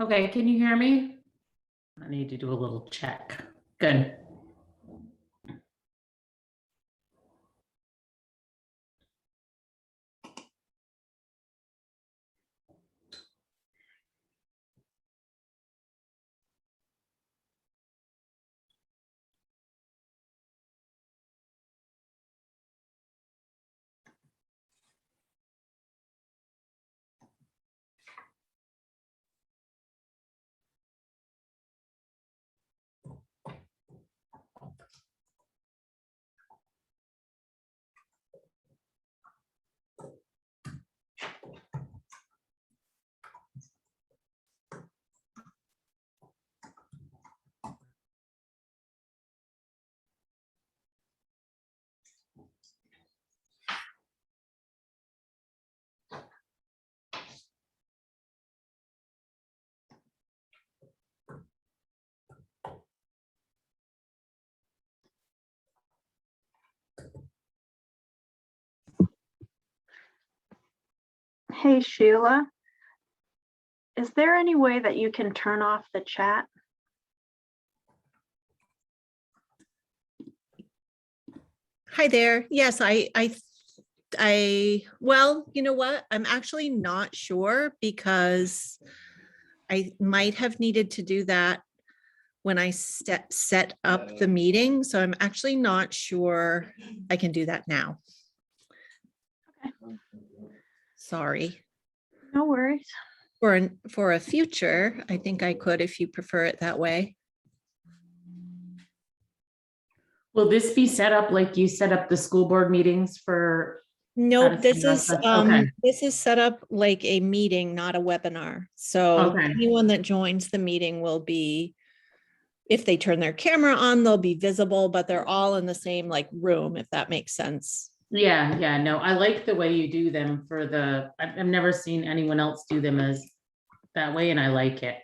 Okay, can you hear me? I need to do a little check. Good. Hey, Sheila, is there any way that you can turn off the chat? Hi there. Yes, well, you know what? I'm actually not sure because I might have needed to do that when I set up the meeting. So I'm actually not sure I can do that now. Okay. Sorry. No worries. For a future, I think I could if you prefer it that way. Will this be set up like you set up the school board meetings for? Nope, this is Okay. this is set up like a meeting, not a webinar. So Okay. anyone that joins the meeting will be, if they turn their camera on, they'll be visible, but they're all in the same like room, if that makes sense. Yeah, no, I like the way you do them for I've never seen anyone else do them as that way, and I like it.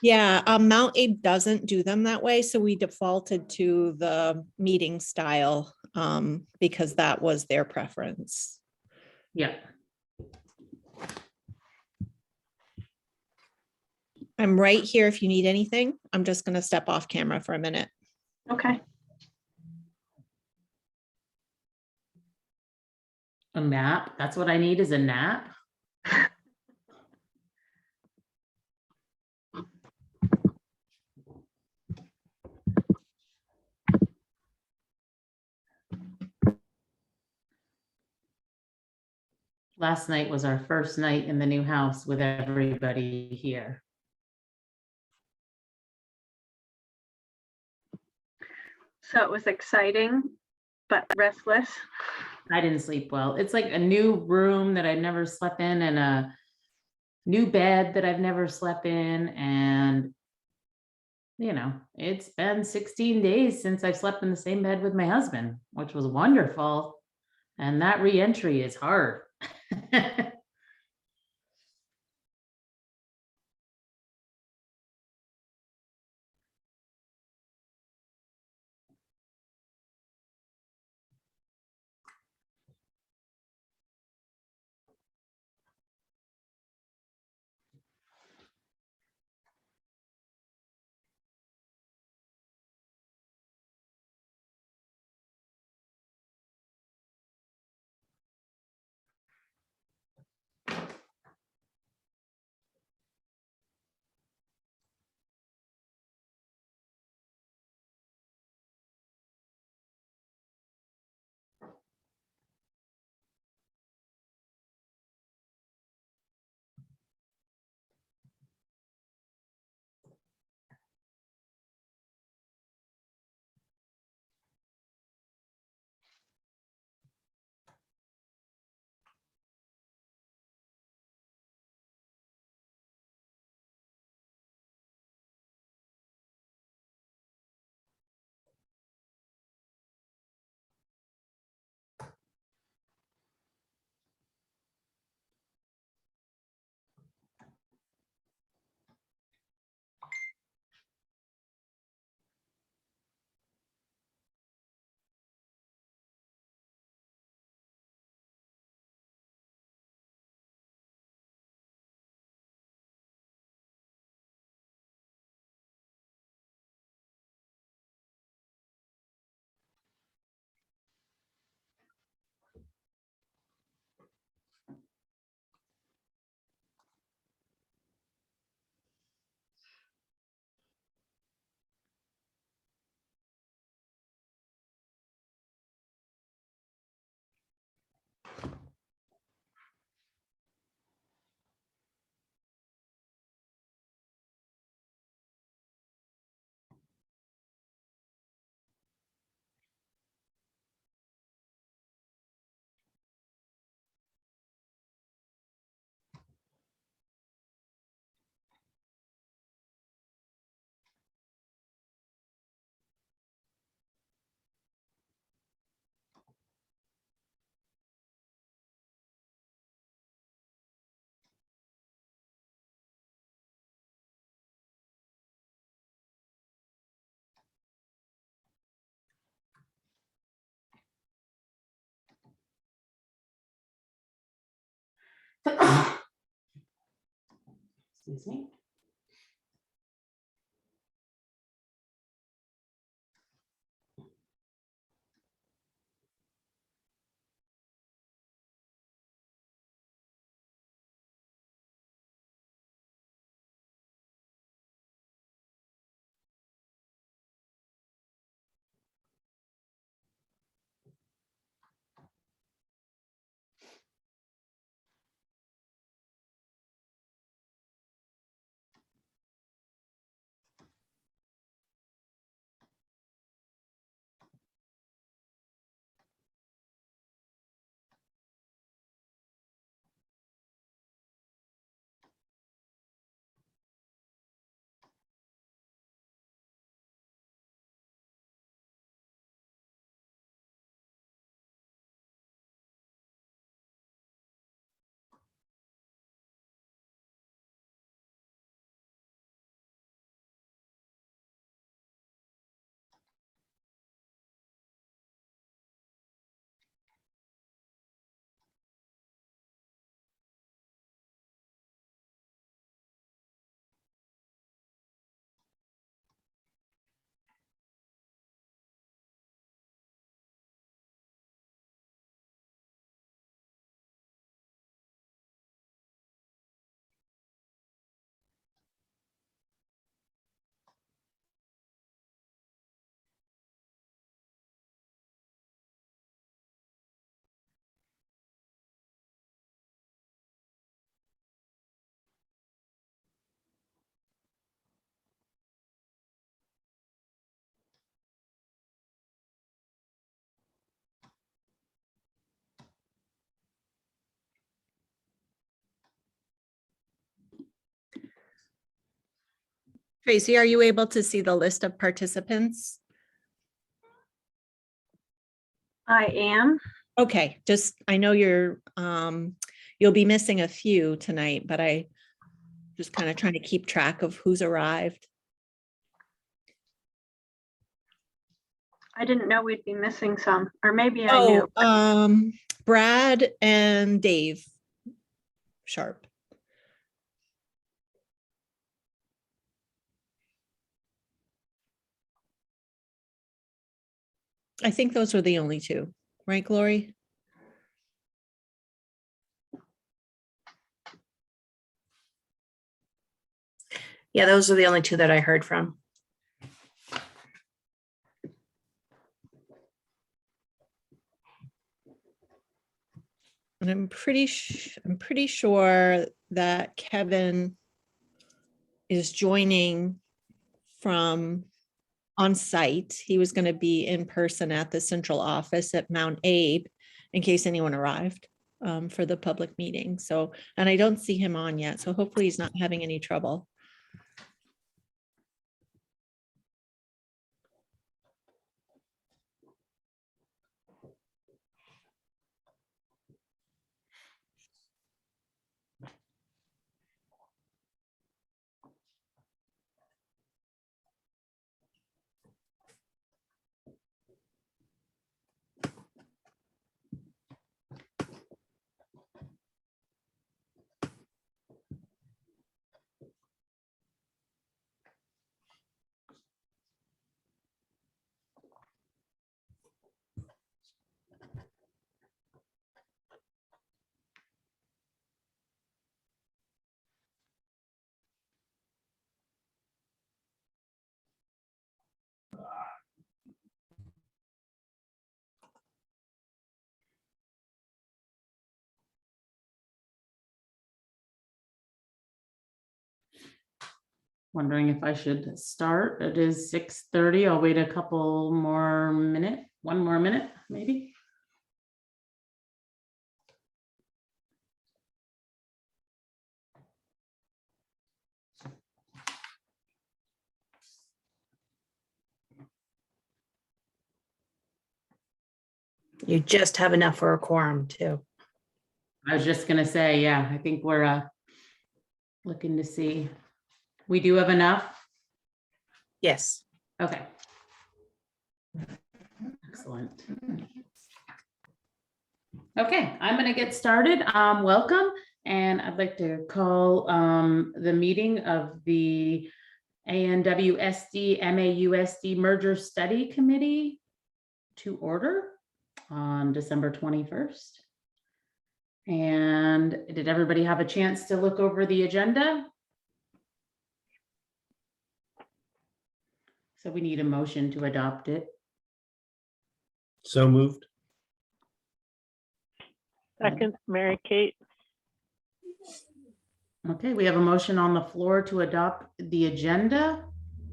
Yeah, Mount Abe doesn't do them that way, so we defaulted to the meeting style because that was their preference. Yeah. I'm right here if you need anything. I'm just going to step off camera for a minute. Okay. A nap. That's what I need, is a nap. Last night was our first night in the new house with everybody here. So it was exciting, but restless. I didn't sleep well. It's like a new room that I've never slept in, and a new bed that I've never slept in. And, it's been 16 days since I've slept in the same bed with my husband, which was wonderful. And that re-entry is hard. Excuse me. Tracy, are you able to see the list of participants? I am. Okay, just, I know you'll be missing a few tonight, but I just kind of trying to keep track of who's arrived. I didn't know we'd be missing some, or maybe I knew. Brad and Dave Sharp. I think those were the only two, right, Glory? Yeah, those are the only two that I heard from. And I'm pretty sure that Kevin is joining from on site. He was going to be in person at the central office at Mount Abe in case anyone arrived for the public meeting. So, and I don't see him on yet. So hopefully he's not having any trouble. Wondering if I should start. It is 6:30. I'll wait a couple more minutes, one more minute, maybe. You just have enough for a quorum too. I was just gonna say, yeah, I think we're looking to see. We do have enough? Yes. Okay. Excellent. Okay, I'm gonna get started. Welcome. And I'd like to call the meeting of the ANWSD MAUSD Merger Study Committee to order on December 21st. And did everybody have a chance to look over the agenda? So we need a motion to adopt it. So moved. Second, Mary Kate. Okay, we have a motion on the floor to adopt the agenda.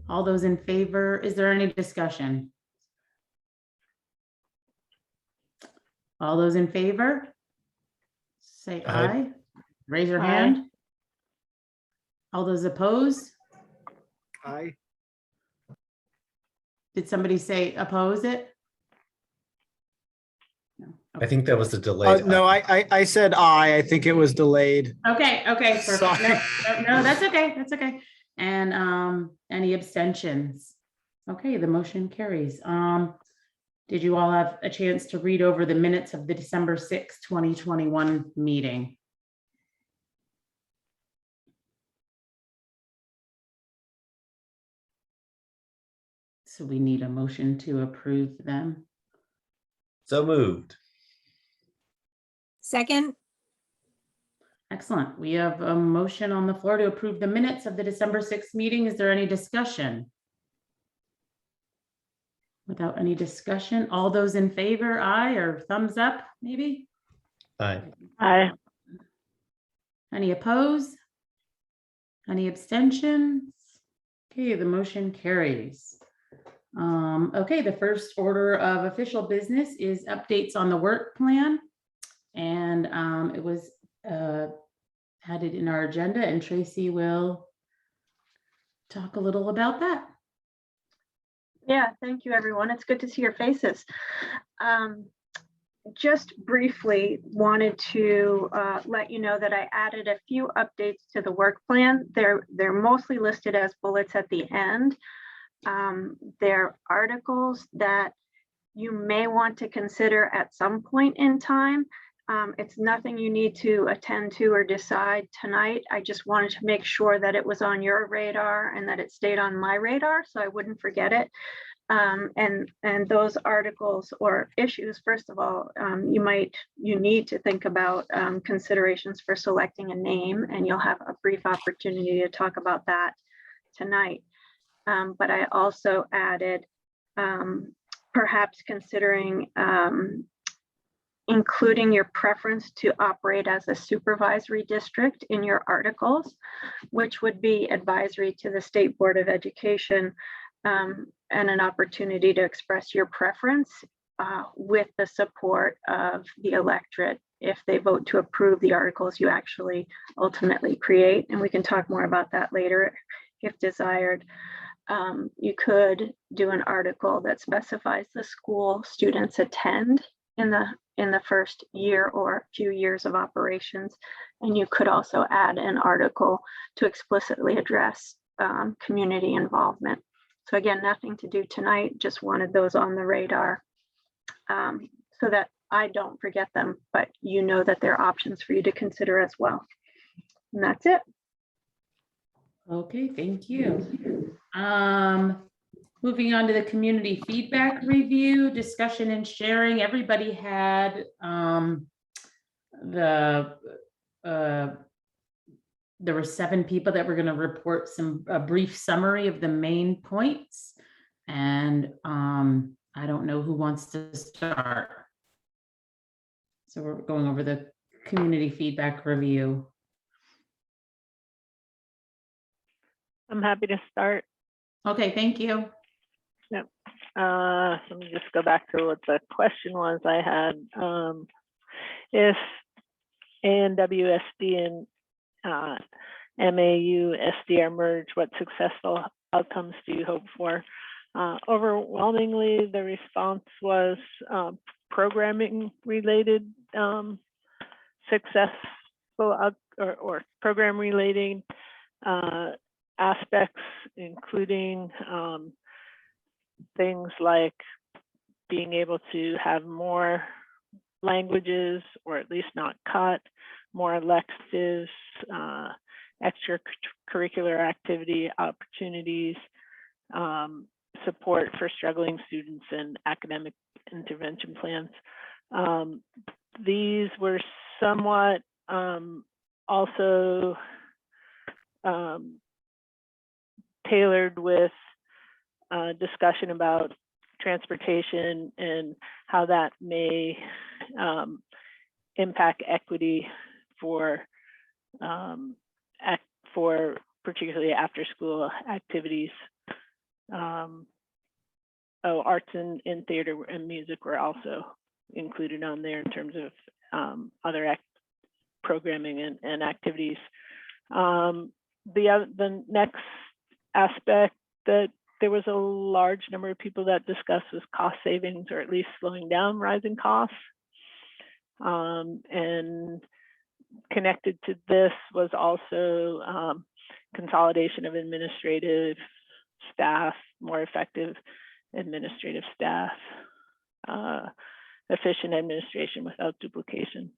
All those in favor, is there any discussion? All those in favor? Say Aye. aye. Raise your Aye. hand. All those opposed? Aye. Did somebody say oppose it? No. I think that was the delay. No, I said aye. I think it was delayed. Okay, perfect. Sorry. No, that's okay, that's okay. And any abstentions? Okay, the motion carries. Did you all have a chance to read over the minutes of the December 6th, 2021 meeting? So we need a motion to approve them. So moved. Second, Excellent. We have a motion on the floor to approve the minutes of the December 6th meeting. Is there any discussion? Without any discussion, all those in favor, aye, or thumbs up, maybe? Aye. Aye. Any opposed? Any abstentions? Okay, the motion carries. Okay, the first order of official business is updates on the work plan. And it was added in our agenda, and Tracy will talk a little about that. Yeah, thank you, everyone. It's good to see your faces. Just briefly wanted to let you know that I added a few updates to the work plan. They're mostly listed as bullets at the end. They're articles that you may want to consider at some point in time. It's nothing you need to attend to or decide tonight. I just wanted to make sure that it was on your radar and that it stayed on my radar so I wouldn't forget it. And those articles or issues, first of all, you need to think about considerations for selecting a name, and you'll have a brief opportunity to talk about that tonight. But I also added perhaps considering including your preference to operate as a supervisory district in your articles, which would be advisory to the State Board of Education, and an opportunity to express your preference with the support of the electorate if they vote to approve the articles you actually ultimately create. And we can talk more about that later if desired. You could do an article that specifies the school students attend in the first year or few years of operations. And you could also add an article to explicitly address community involvement. So again, nothing to do tonight, just wanted those on the radar so that I don't forget them, but you know that there are options for you to consider as well. And that's it. Okay, thank you. Moving on to the community feedback review, discussion and sharing. Everybody had there were 7 people that were going to report a brief summary of the main points. And I don't know who wants to start. So we're going over the community feedback review. I'm happy to start. Okay, thank you. Let me just go back to what the question was I had. If ANWSD and MAUSD are merged, what successful outcomes do you hope for? Overwhelmingly, the response was programming related successful or program relating aspects, including things like being able to have more languages, or at least not cut, more electives, extracurricular activity opportunities, support for struggling students, and academic intervention plans. These were somewhat also tailored with discussion about transportation and how that may impact equity for particularly after school activities. Arts and theater and music were also included on there in terms of other programming and activities. The next aspect that there was a large number of people that discussed was cost savings, or at least slowing down rising costs. And connected to this was also consolidation of administrative staff, more effective administrative staff, efficient administration without duplication.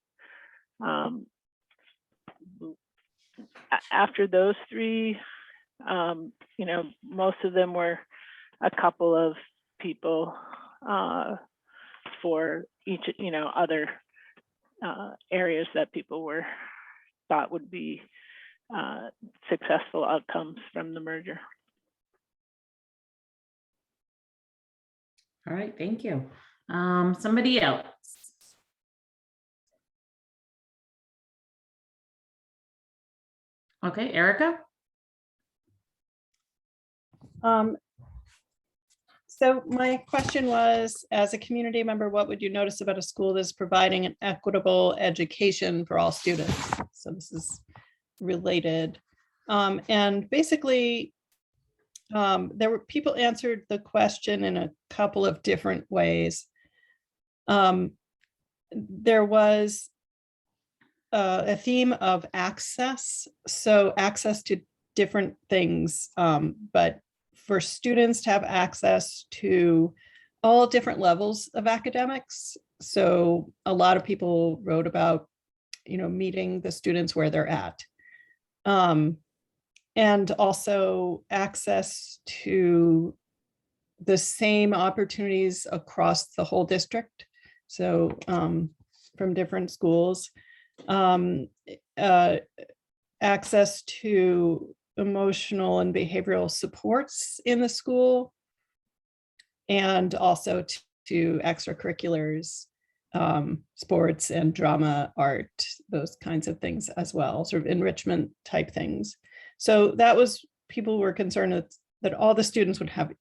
After those three, most of them were a couple of people for each, other areas that people thought would be successful outcomes from the merger. All right, thank you. Somebody else. Okay, Erica? So my question was, as a community member, what would you notice about a school that's providing an equitable education for all students? So this is related. And basically, there were people answered the question in a couple of different ways. There was a theme of access. So access to different things, but for students to have access to all different levels of academics. So a lot of people wrote about, meeting the students where they're at. And also access to the same opportunities across the whole district. So from different schools. Access to emotional and behavioral supports in the school, and also to extracurriculars, sports and drama, art, those kinds of things as well, sort of enrichment type things. So that was, people were concerned that all the students would have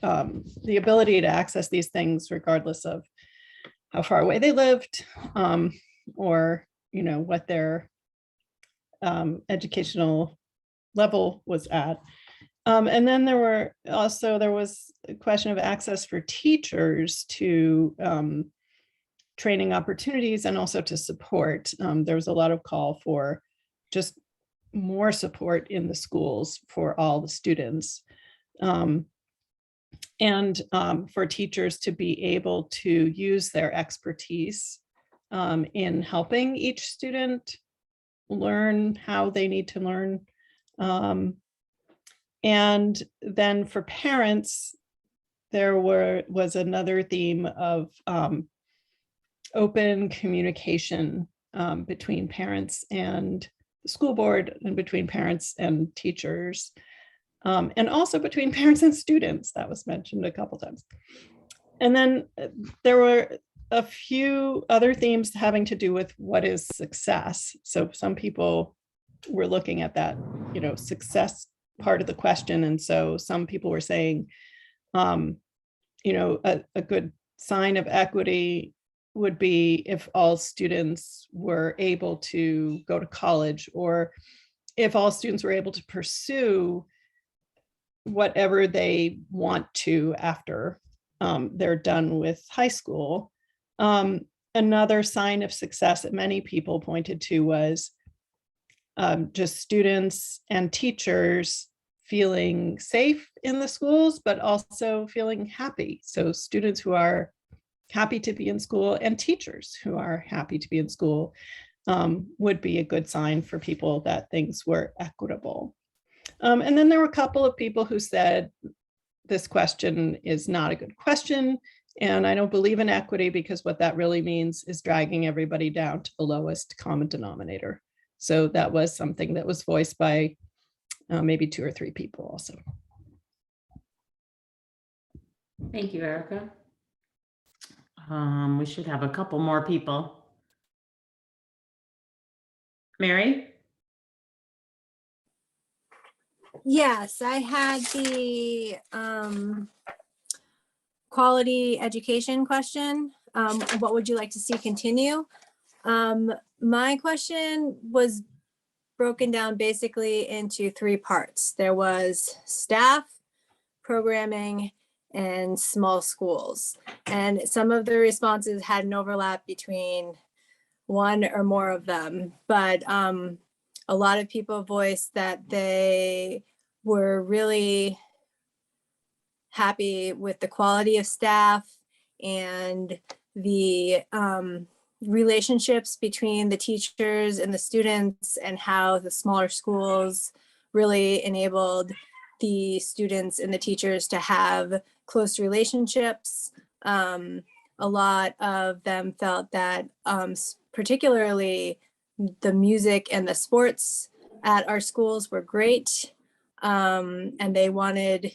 the ability to access these things regardless of how far away they lived, or what their educational level was at. And then there was a question of access for teachers to training opportunities and also to support. There was a lot of call for just more support in the schools for all the students. And for teachers to be able to use their expertise in helping each student learn how they need to learn. And then for parents, there was another theme of open communication between parents and the school board, and between parents and teachers, and also between parents and students. That was mentioned a couple times. And then there were a few other themes having to do with what is success. So some people were looking at that, success part of the question. And so some people were saying, a good sign of equity would be if all students were able to go to college, or if all students were able to pursue whatever they want to after they're done with high school. Another sign of success that many people pointed to was just students and teachers feeling safe in the schools, but also feeling happy. So students who are happy to be in school and teachers who are happy to be in school. would be a good sign for people that things were equitable. And then there were a couple of people who said, this question is not a good question. And I don't believe in equity because what that really means is dragging everybody down to the lowest common denominator. So that was something that was voiced by maybe 2 or 3 people also. Thank you, Erica. We should have a couple more people. Mary? Yes, I had the quality education question. What would you like to see continue? My question was broken down basically into 3 parts. There was staff, programming, and small schools. And some of the responses had an overlap between one or more of them, but a lot of people voiced that they were really happy with the quality of staff and the relationships between the teachers and the students, and how the smaller schools really enabled the students and the teachers to have close relationships. A lot of them felt that particularly the music and the sports at our schools were great. And they wanted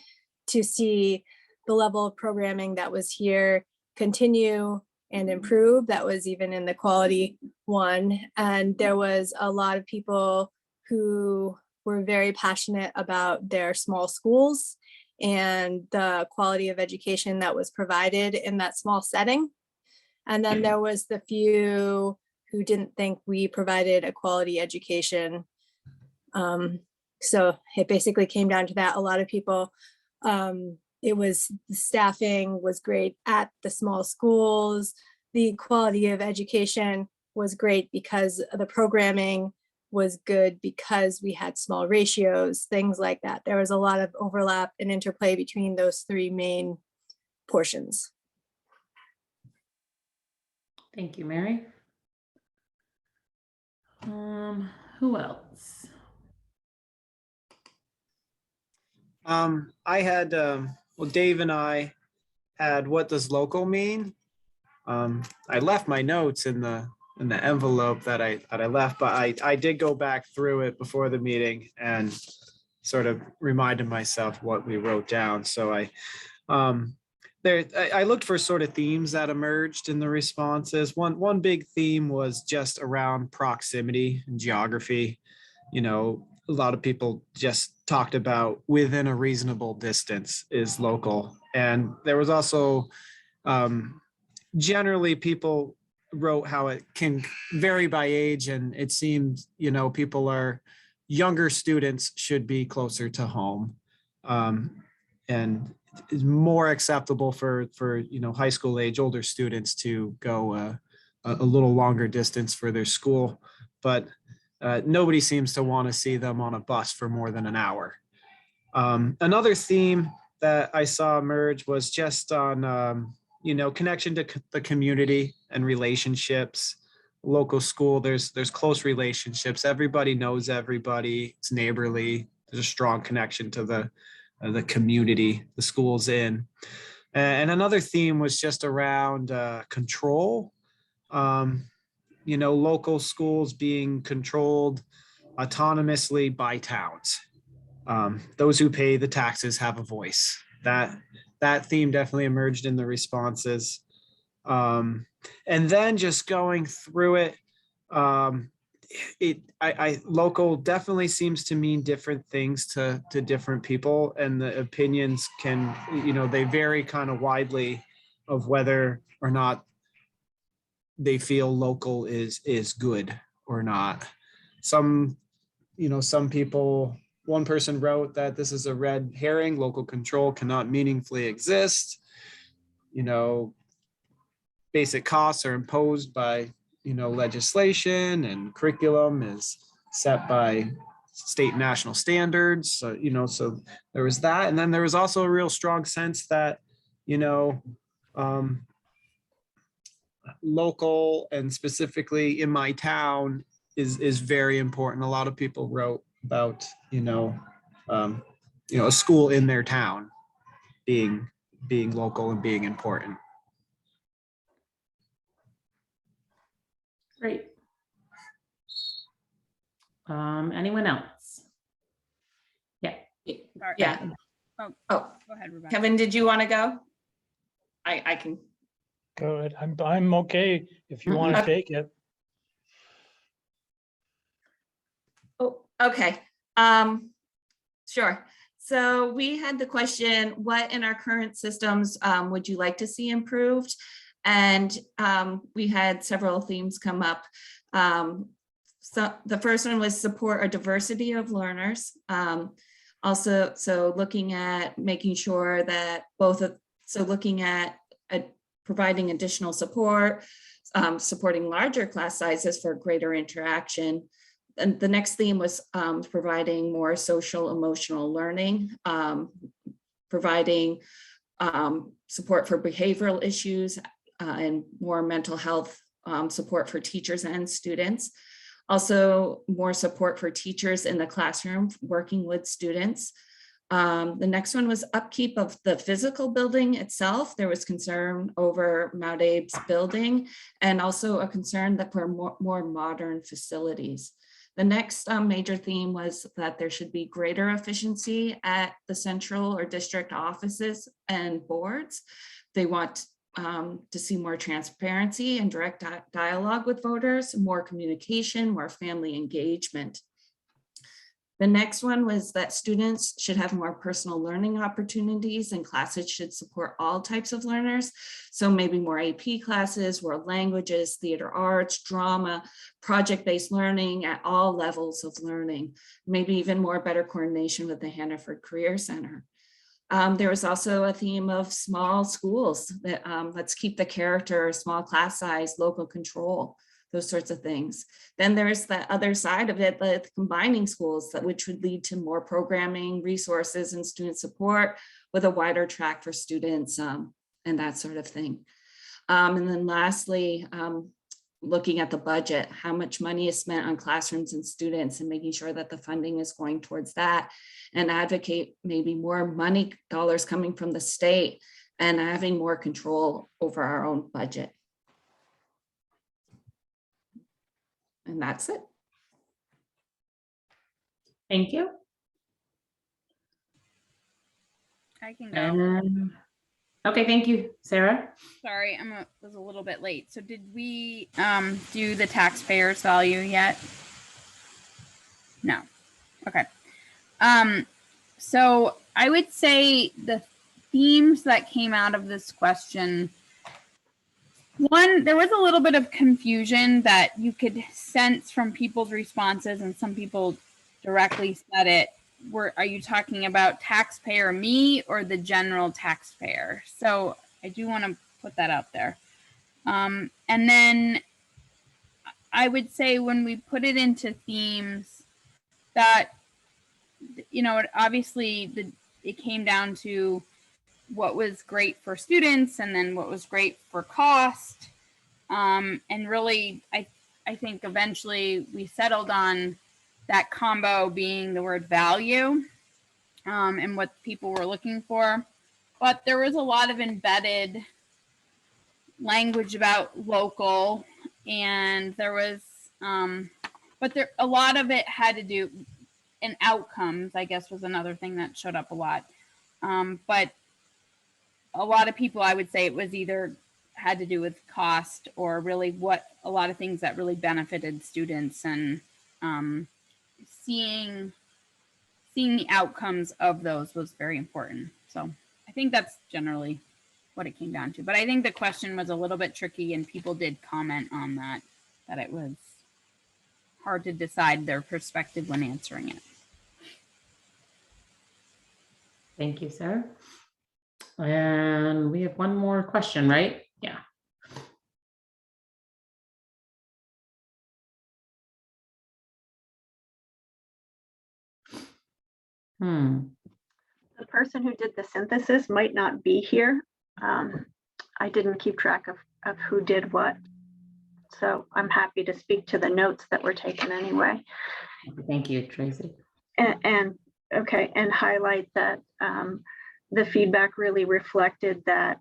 to see the level of programming that was here continue and improve. That was even in the quality one. And there was a lot of people who were very passionate about their small schools and the quality of education that was provided in that small setting. And then there was the few who didn't think we provided a quality education. So it basically came down to that. A lot of people, it was the staffing was great at the small schools. The quality of education was great because the programming was good because we had small ratios, things like that. There was a lot of overlap and interplay between those 3 main portions. Thank you, Mary. Who else? I had, well, Dave and I had, what does local mean? I left my notes in the envelope that I left, but I did go back through it before the meeting and sort of reminded myself what we wrote down. So I looked for sort of themes that emerged in the responses. One big theme was just around proximity and geography. You know, a lot of people just talked about within a reasonable distance is local. And there was also generally people wrote how it can vary by age, and it seems, you know, younger students should be closer to home. And it's more acceptable for you know, high school age older students to go a little longer distance for their school, but nobody seems to want to see them on a bus for more than an hour. Another theme that I saw emerge was just on you know, connection to the community and relationships. Local school, there's close relationships. Everybody knows everybody. It's neighborly. There's a strong connection to the community the school's in. And another theme was just around control. You know, local schools being controlled autonomously by towns. Those who pay the taxes have a voice. That theme definitely emerged in the responses. And then just going through it, local definitely seems to mean different things to different people, and the opinions can, you know, they vary kind of widely of whether or not they feel local is good or not. Some, you know, some people, one person wrote that this is a red herring. Local control cannot meaningfully exist. You know, basic costs are imposed by, you know, legislation, and curriculum is set by state and national standards. So, you know, so there was that. And then there was also a real strong sense that, you know, local and specifically in my town is very important. A lot of people wrote about, a school in their town being local and being important. Great. Anyone else? Yeah. Sorry. Yeah. Oh, Oh, go ahead, Rebecca. Kevin, did you want to go? I can. Go ahead. I'm okay if you want to take it. Oh, okay. Sure. So we had the question, what in our current systems would you like to see improved? And we had several themes come up. So the first one was support a diversity of learners. Also, so looking at making sure that looking at providing additional support, supporting larger class sizes for greater interaction. And the next theme was providing more social emotional learning, providing support for behavioral issues and more mental health support for teachers and students. Also, more support for teachers in the classroom working with students. The next one was upkeep of the physical building itself. There was concern over Mount Abe's building and also a concern that for more modern facilities. The next major theme was that there should be greater efficiency at the central or district offices and boards. They want to see more transparency and direct dialogue with voters, more communication, more family engagement. The next one was that students should have more personal learning opportunities and classes should support all types of learners. So maybe more AP classes, world languages, theater arts, drama, project-based learning at all levels of learning, maybe even more better coordination with the Hannaford Career Center. There was also a theme of small schools that let's keep the character, small class size, local control, those sorts of things. Then there's the other side of it, the combining schools, which would lead to more programming, resources, and student support with a wider track for students and that sort of thing. And then lastly, looking at the budget, how much money is spent on classrooms and students and making sure that the funding is going towards that, and advocate maybe more money dollars coming from the state and having more control over our own budget. And that's it. Thank you. I can go. Okay, thank you, Sarah. Sorry, was a little bit late. So did we do the taxpayers value yet? No. Okay. So I would say the themes that came out of this question, one, there was a little bit of confusion that you could sense from people's responses, and some people directly said it. Are you talking about taxpayer me or the general taxpayer? So I do want to put that out there. And then I would say when we put it into themes that, obviously it came down to what was great for students and then what was great for cost. And really, I think eventually we settled on that combo being the word value and what people were looking for. But there was a lot of embedded language about local, and there was, a lot of it had to do, and outcomes, I guess, was another thing that showed up a lot. But a lot of people, I would say it was either had to do with cost or really what a lot of things that really benefited students, and seeing the outcomes of those was very important. So I think that's generally what it came down to. But I think the question was a little bit tricky, and people did comment on that it was hard to decide their perspective when answering it. Thank you, Sarah. And we have one more question, right? Yeah. The person who did the synthesis might not be here. I didn't keep track of who did what. So I'm happy to speak to the notes that were taken anyway. Thank you, Tracy. And okay, and highlight that the feedback really reflected that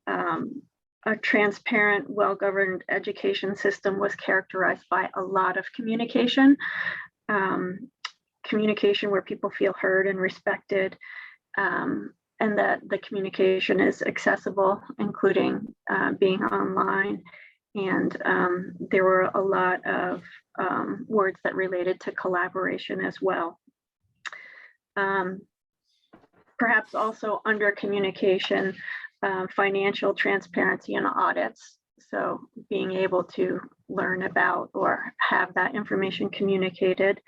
a transparent, well-governed education system was characterized by a lot of communication, communication where people feel heard and respected, and that the communication is accessible, including being online. And there were a lot of words that related to collaboration as well. Perhaps also under communication, financial transparency and audits. So being able to learn about or have that information communicated.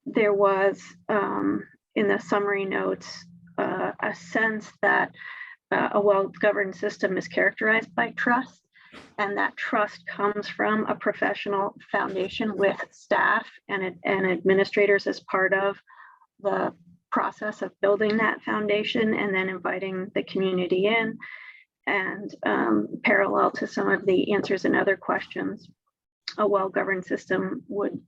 There was in the summary notes a sense that a well-governed system is characterized by trust, and that trust comes from a professional foundation with staff and administrators as part of the process of building that foundation and then inviting the community in. And parallel to some of the answers and other questions, a well-governed system would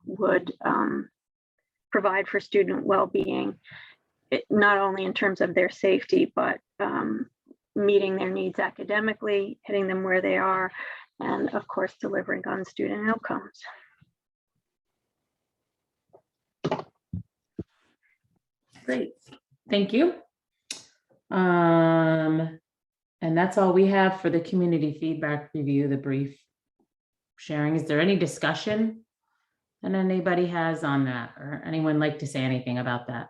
provide for student well-being, not only in terms of their safety, but meeting their needs academically, hitting them where they are, and of course, delivering on student outcomes. Great, thank you. And that's all we have for the community feedback review, the brief sharing. Is there any discussion that anybody has on that, or anyone like to say anything about that?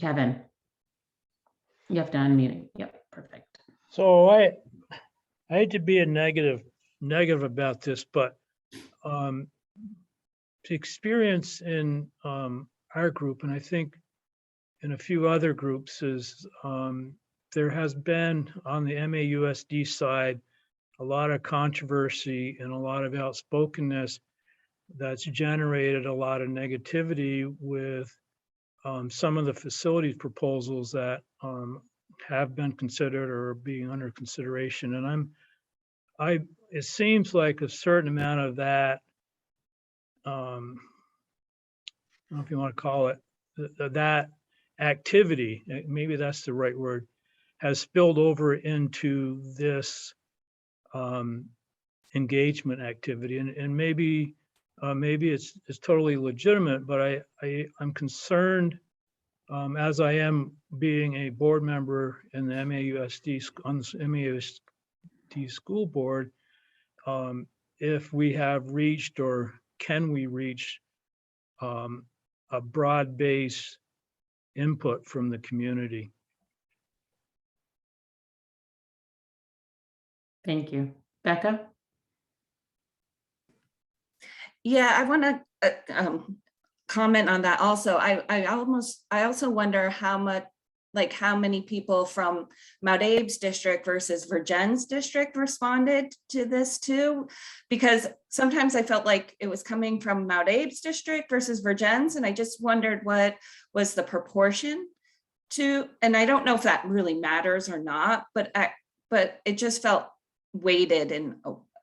Kevin, you have to unmute. Yep, perfect. So I hate to be a negative about this, but the experience in our group, and I think in a few other groups, is there has been on the MAUSD side a lot of controversy and a lot of outspokenness that's generated a lot of negativity with some of the facilities proposals that have been considered or are being under consideration. And it seems like a certain amount of that, I don't know if you want to call it, that activity, maybe that's the right word, has spilled over into this engagement activity. And maybe it's totally legitimate, but I'm concerned, as I am being a board member in the MAUSD, on the MAUSD school board, if we have reached, or can we reach, a broad-based input from the community. Thank you. Becca? Yeah, I want to comment on that also. I also wonder how many people from Mount Abe's district versus Virgin's district responded to this too, because sometimes I felt like it was coming from Mount Abe's district versus Virgin's, and I just wondered what was the proportion to, and I don't know if that really matters or not, but it just felt weighted, and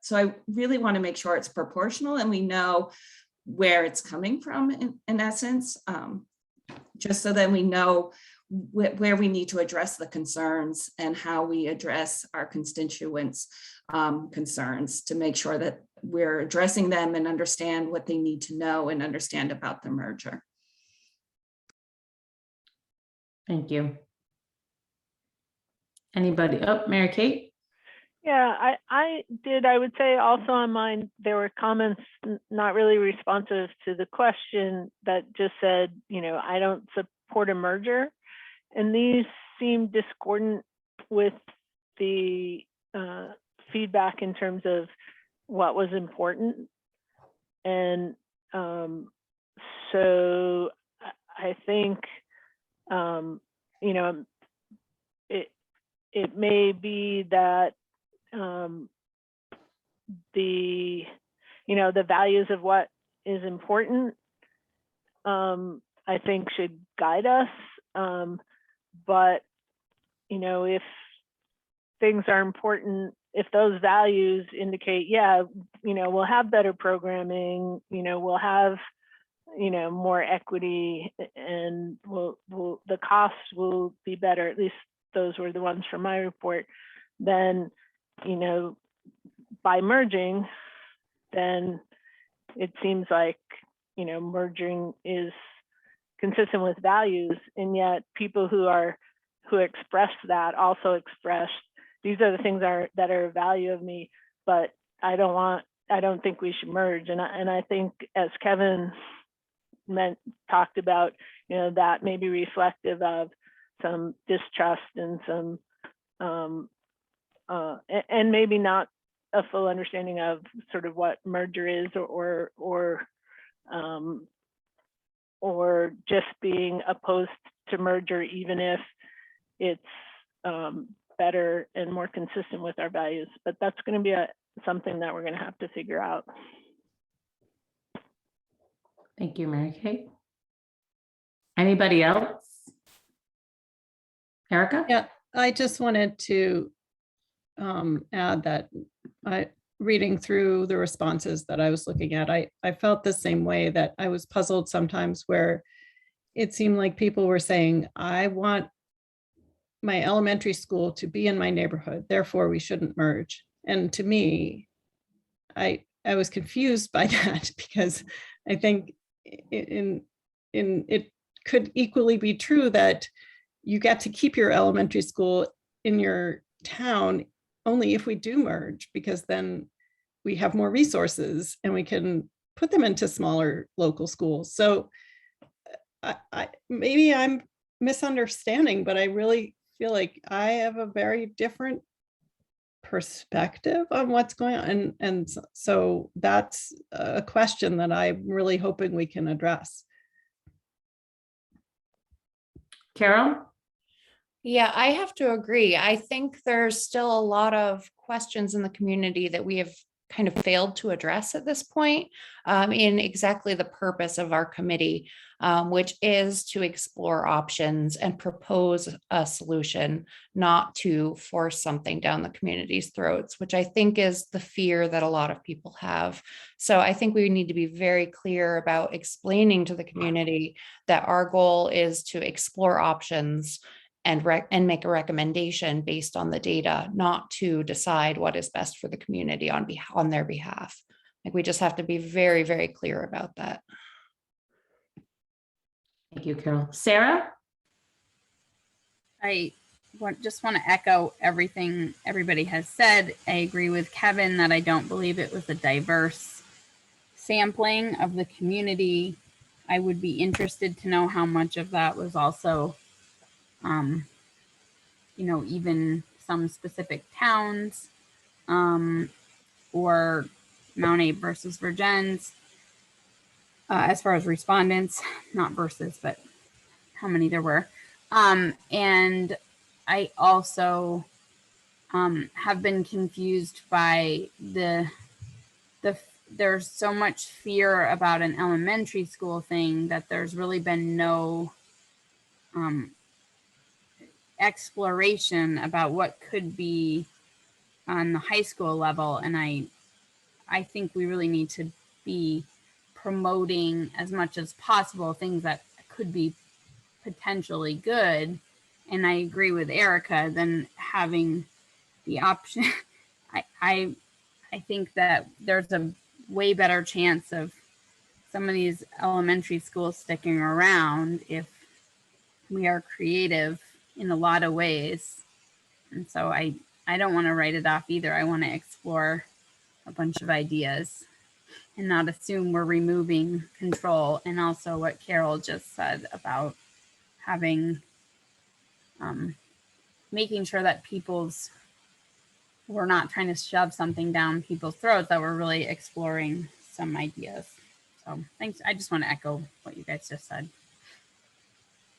so I really want to make sure it's proportional and we know where it's coming from in essence, just so that we know where we need to address the concerns and how we address our constituents' concerns to make sure that we're addressing them and understand what they need to know and understand about the merger. Thank you. Anybody? Oh, Mary Kate? Yeah, I would say also on mine, there were comments not really responsive to the question that just said, I don't support a merger. And these seem discordant with the feedback in terms of what was important. And so I think, it may be that the values of what is important, I think should guide us. But, if things are important, if those values indicate, yeah, we'll have better programming, we'll have, more equity, and the costs will be better. At least those were the ones from my report. Then, by merging, then it seems like, merging is consistent with values, and yet people who express that also expressed, these are the things that are a value of me, but I don't think we should merge. And I think, as Kevin talked about, that may be reflective of some distrust and some and maybe not a full understanding of sort of what merger is, or just being opposed to merger, even if it's better and more consistent with our values. But that's going to be something that we're going to have to figure out. Thank you, Mary Kay. Anybody else? Erica? Yeah, I just wanted to add that reading through the responses that I was looking at, I felt the same way, that I was puzzled sometimes, where it seemed like people were saying, I want my elementary school to be in my neighborhood, therefore we shouldn't merge. And to me, I was confused by that, because I think it could equally be true that you get to keep your elementary school in your town only if we do merge, because then we have more resources and we can put them into smaller local schools. So I maybe I'm misunderstanding, but I really feel like I have a very different perspective on what's going on. And so that's a question that I'm really hoping we can address. Carol? Yeah, I have to agree. I think there's still a lot of questions in the community that we have kind of failed to address at this point, in exactly the purpose of our committee, which is to explore options and propose a solution, not to force something down the community's throats, which I think is the fear that a lot of people have. So I think we need to be very clear about explaining to the community that our goal is to explore options and make a recommendation based on the data, not to decide what is best for the community on their behalf. Like, we just have to be very, very clear about that. Thank you, Carol. Sarah? I just want to echo everything everybody has said. I agree with Kevin that I don't believe it was a diverse sampling of the community. I would be interested to know how much of that was also even some specific towns, or Mount Abe versus Virgins, as far as respondents, not versus, but how many there were. And I also have been confused by there's so much fear about an elementary school thing that there's really been no exploration about what could be on the high school level. And I think we really need to be promoting as much as possible things that could be potentially good. And I agree with Erica, then having the option. I think that there's a way better chance of some of these elementary schools sticking around if we are creative in a lot of ways. And so I don't want to write it off either. I want to explore a bunch of ideas and not assume we're removing control. And also what Carol just said about having, making sure that we're not trying to shove something down people's throats, that we're really exploring some ideas. So thanks. I just want to echo what you guys just said.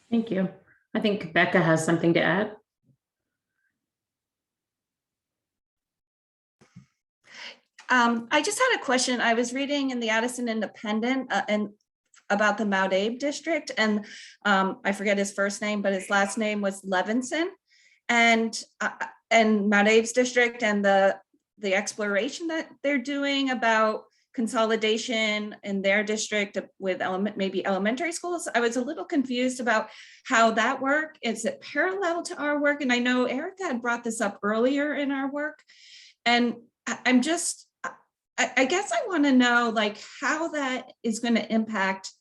Thank you. I think Becca has something to add. I just had a question. I was reading in the Addison Independent and about the Mount Abe district, and I forget his first name, but his last name was Levinson. and Mount Abe's district and the exploration that they're doing about consolidation in their district with maybe elementary schools. I was a little confused about how that work. Is it parallel to our work? And I know Erica had brought this up earlier in our work. And I'm just, I guess I want to know like how that is going to impact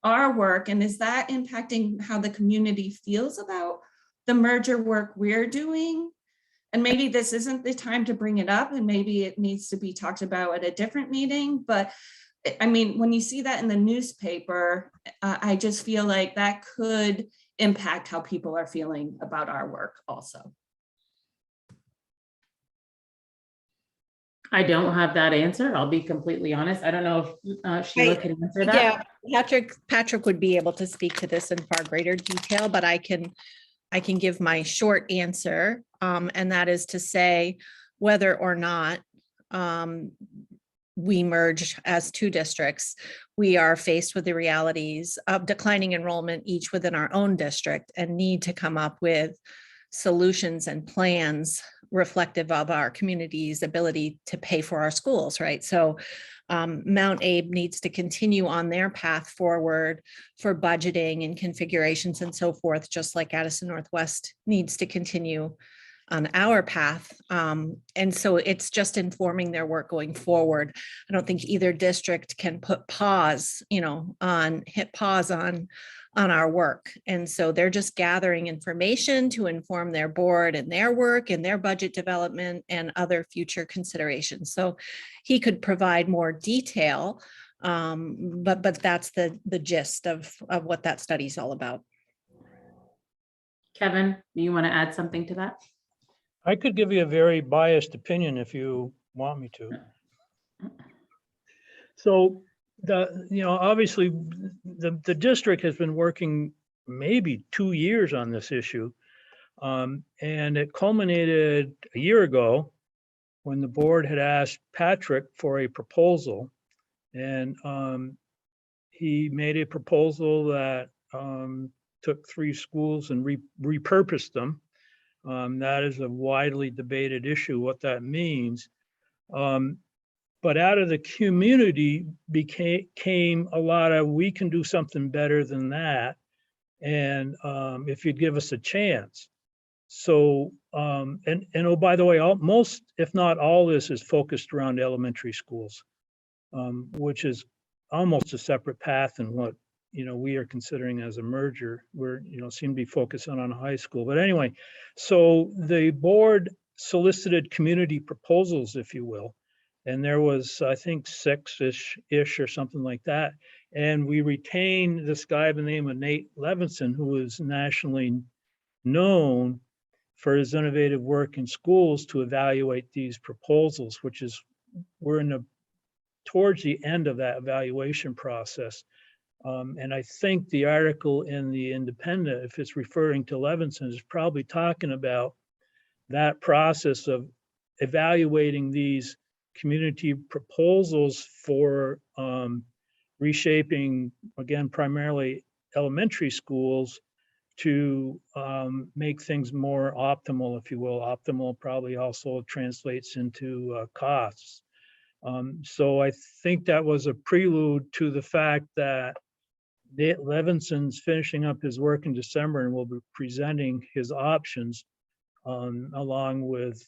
our work. And is that impacting how the community feels about the merger work we're doing? And maybe this isn't the time to bring it up, and maybe it needs to be talked about at a different meeting. But I mean, when you see that in the newspaper, I just feel like that could impact how people are feeling about our work also. I don't have that answer. I'll be completely honest. I don't know if Sheila can answer that. Yeah, Patrick would be able to speak to this in far greater detail, but I can give my short answer, and that is to say whether or not we merge as two districts, we are faced with the realities of declining enrollment each within our own district and need to come up with solutions and plans reflective of our community's ability to pay for our schools, right? So Mount Abe needs to continue on their path forward for budgeting and configurations and so forth, just like Addison Northwest needs to continue on our path. And so it's just informing their work going forward. I don't think either district can hit pause on our work. And so they're just gathering information to inform their board and their work and their budget development and other future considerations. So he could provide more detail, but that's the gist of what that study is all about. Kevin, do you want to add something to that? I could give you a very biased opinion if you want me to. So obviously the district has been working maybe 2 years on this issue. And it culminated a year ago when the board had asked Patrick for a proposal. And he made a proposal that took 3 schools and repurposed them. That is a widely debated issue, what that means. But out of the community came a lot of, we can do something better than that. And if you'd give us a chance. So, and oh, by the way, most, if not all this is focused around elementary schools, which is almost a separate path than what, we are considering as a merger. We're, seem to be focusing on high school. But anyway, so the board solicited community proposals, if you will. And there was, I think, 6-ish or something like that. And we retained this guy by the name of Nate Levinson, who is nationally known for his innovative work in schools to evaluate these proposals, which is, we're towards the end of that evaluation process. And I think the article in the Independent, if it's referring to Levinson, is probably talking about that process of evaluating these community proposals for reshaping, again, primarily elementary schools to make things more optimal, if you will. Optimal probably also translates into costs. So I think that was a prelude to the fact that Levinson's finishing up his work in December and will be presenting his options along with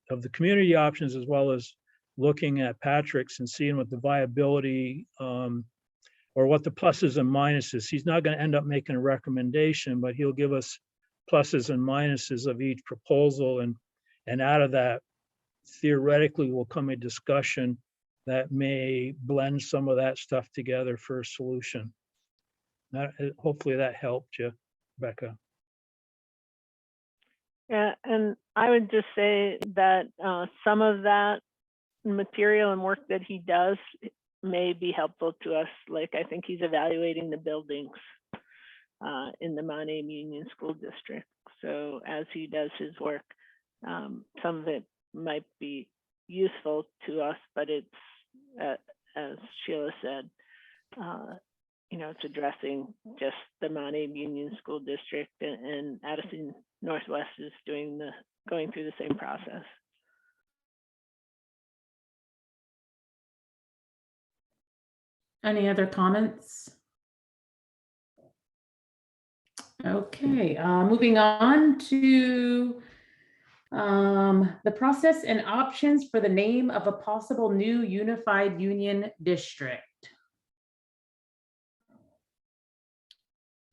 of the community options, as well as looking at Patrick's and seeing what the viability or what the pluses and minuses. He's not going to end up making a recommendation, but he'll give us pluses and minuses of each proposal. And out of that, theoretically, will come a discussion that may blend some of that stuff together for a solution. Hopefully that helped you, Becca. Yeah, and I would just say that some of that material and work that he does may be helpful to us. Like, I think he's evaluating the buildings in the Mount Abe Union School District. So as he does his work, some of it might be useful to us, but it's, as Sheila said, it's addressing just the Mount Abe Union School District, and Addison Northwest is going through the same process. Any other comments? Okay, moving on to the process and options for the name of a possible new unified union district.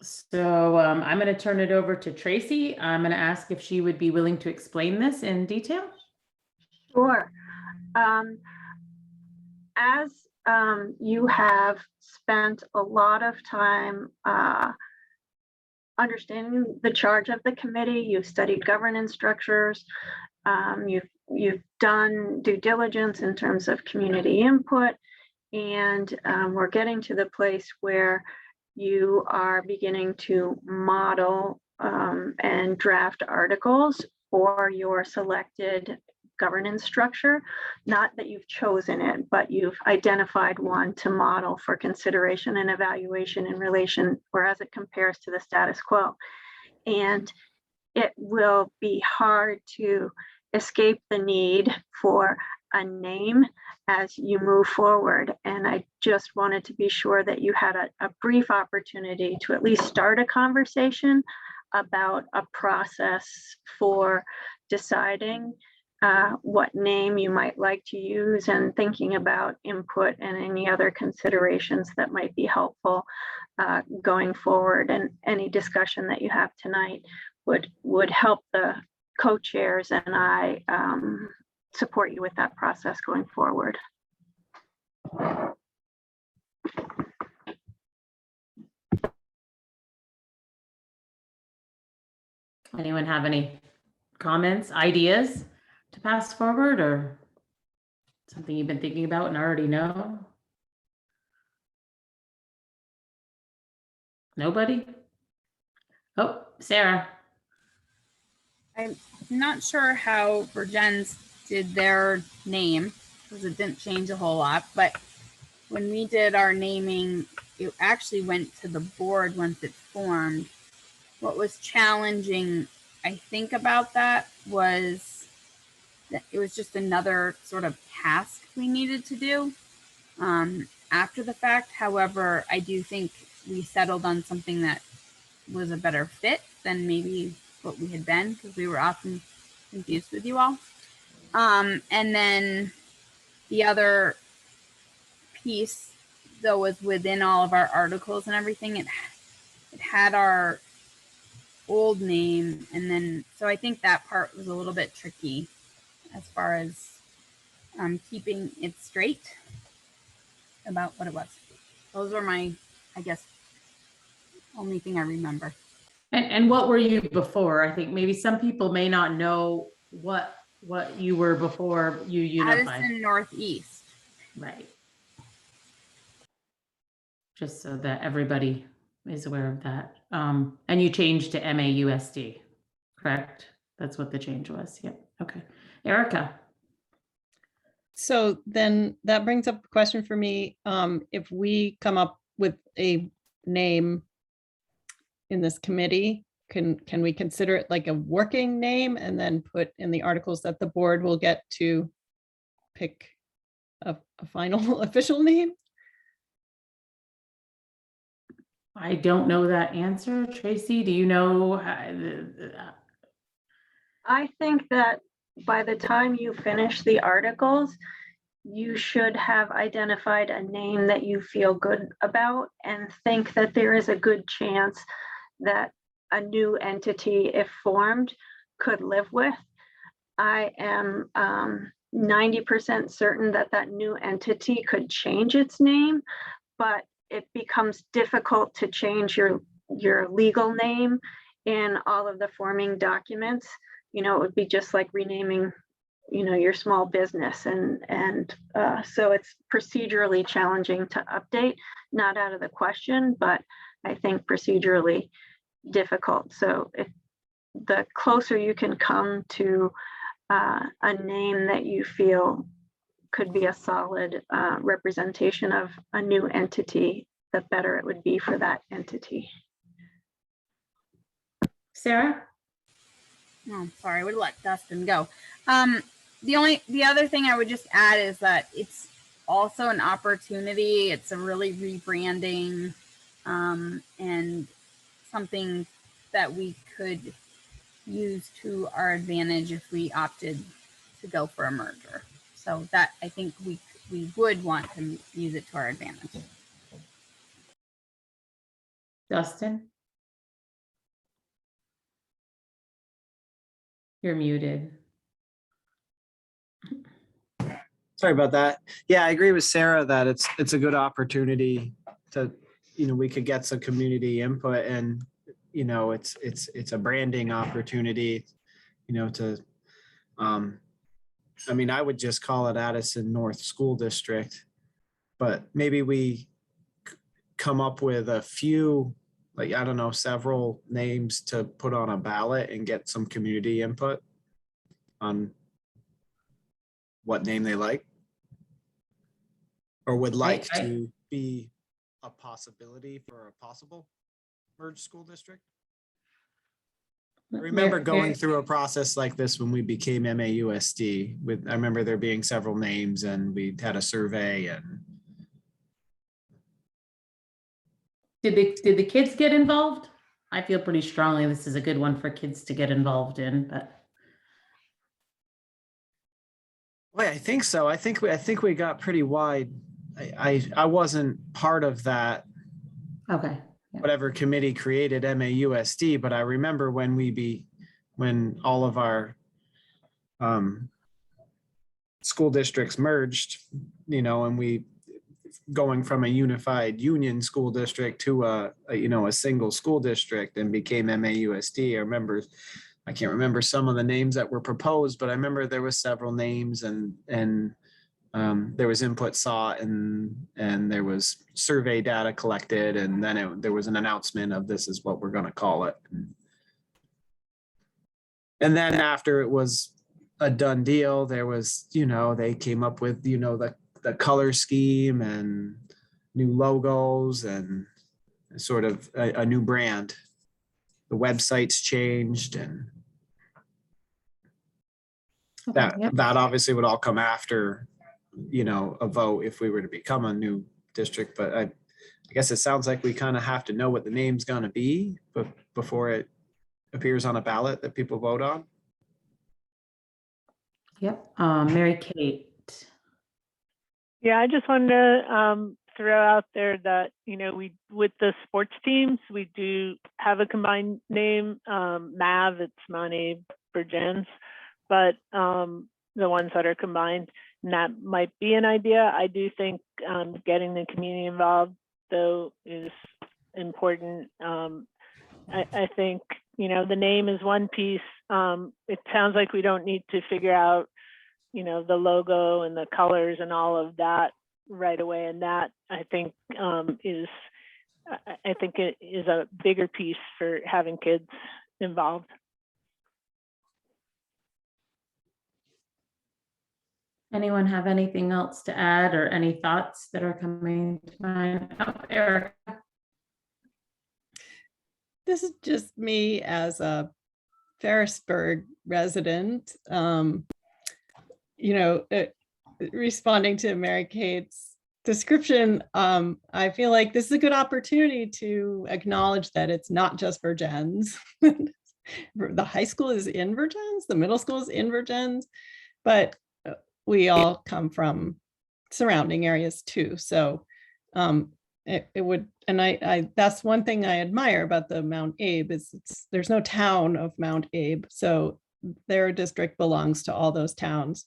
So I'm going to turn it over to Tracy. I'm going to ask if she would be willing to explain this in detail. Sure. As you have spent a lot of time understanding the charge of the committee, you've studied governance structures, you've done due diligence in terms of community input, and we're getting to the place where you are beginning to model and draft articles for your selected governance structure. Not that you've chosen it, but you've identified one to model for consideration and evaluation in relation, or as it compares to the status quo. And it will be hard to escape the need for a name as you move forward. And I just wanted to be sure that you had a brief opportunity to at least start a conversation about a process for deciding what name you might like to use, and thinking about input and any other considerations that might be helpful going forward. And any discussion that you have tonight would help the co-chairs and I support you with that process going forward. Anyone have any comments, ideas to pass forward, or something you've been thinking about and already know? Nobody? Oh, Sarah. I'm not sure how Virgins did their name because it didn't change a whole lot, but when we did our naming, it actually went to the board once it formed. What was challenging, I think, about that was that it was just another sort of task we needed to do after the fact. However, I do think we settled on something that was a better fit than maybe what we had been, because we were often confused with you all. And then the other piece, though, was within all of our articles and everything. It had our old name, and then so I think that part was a little bit tricky as far as keeping it straight about what it was. Those were my, I guess, only thing I remember. And what were you before? I think maybe some people may not know what you were before you unified. Addison Northeast. Right. Just so that everybody is aware of that. And you changed to MAUSD, correct? That's what the change was. Yep. Okay. Erica. So then that brings up a question for me. If we come up with a name in this committee, can we consider it like a working name and then put in the articles that the board will get to pick a final official name? I don't know that answer. Tracy, do you know? I think that by the time you finish the articles, you should have identified a name that you feel good about and think that there is a good chance that a new entity, if formed, could live with. I am 90% certain that that new entity could change its name, but it becomes difficult to change your legal name in all of the forming documents. It would be just like renaming, your small business. And so it's procedurally challenging to update, not out of the question, but I think procedurally difficult. So if the closer you can come to a name that you feel could be a solid representation of a new entity, the better it would be for that entity. Sarah? Oh, sorry, I would let Dustin go. The other thing I would just add is that it's also an opportunity. It's a really rebranding, and something that we could use to our advantage if we opted to go for a merger. So that, I think we would want to use it to our advantage. Dustin? You're muted. Sorry about that. Yeah, I agree with Sarah that it's a good opportunity to, we could get some community input, and, it's a branding opportunity, to, I would just call it Addison North School District, but maybe we come up with a few, like, I don't know, several names to put on a ballot and get some community input on what name they like or would like to be a possibility for a possible merged school district. I remember going through a process like this when we became MAUSD. I remember there being several names, and we had a survey. And did the kids get involved? I feel pretty strongly this is a good one for kids to get involved in, but. Well, I think so. I think we got pretty wide. I wasn't part of that. Okay. Yeah. Whatever committee created MAUSD, but I remember when all of our school districts merged, and we going from a unified union school district to a single school district and became MAUSD. I can't remember some of the names that were proposed, but I remember there was several names, and there was input sought, and there was survey data collected, and then there was an announcement of this is what we're going to call it. And then after it was a done deal, there was, they came up with, the color scheme and new logos and sort of a new brand. The websites changed, and that obviously would all come after, a vote if we were to become a new district. But I guess it sounds like we kind of have to know what the name's going to be before it appears on a ballot that people vote on. Yep. Mary Kate. Yeah, I just wanted to throw out there that, we, with the sports teams, we do have a combined name, MAV, it's Mount Abe Virgins, but the ones that are combined, and that might be an idea. I do think getting the community involved, though, is important. I think, the name is one piece. It sounds like we don't need to figure out, the logo and the colors and all of that right away. And that, I think, it is a bigger piece for having kids involved. Anyone have anything else to add or any thoughts that are coming to mind? Oh, Erica. This is just me as a Ferrisburg resident, responding to Mary Kate's description. I feel like this is a good opportunity to acknowledge that it's not just Virgins. The high school is in Virgins, the middle school is in Virgins, but we all come from surrounding areas too. So it would, and I that's one thing I admire about the Mount Abe is there's no town of Mount Abe. So their district belongs to all those towns.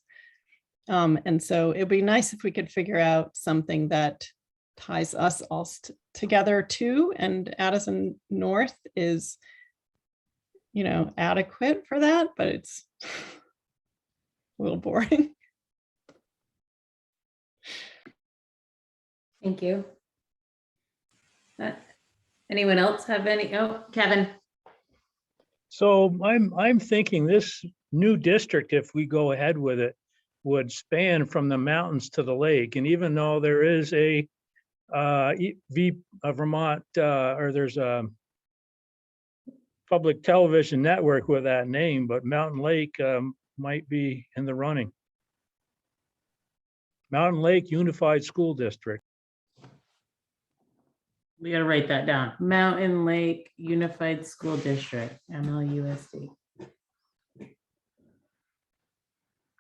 And so it'd be nice if we could figure out something that ties us all together too. And Addison North is, adequate for that, but it's a little boring. Thank you. Anyone else have any? Oh, Kevin. So I'm thinking this new district, if we go ahead with it, would span from the mountains to the lake. And even though there is a Vermont, or there's a public television network with that name, but Mountain Lake might be in the running. Mountain Lake Unified School District. We gotta write that down. Mountain Lake Unified School District, MLUSD.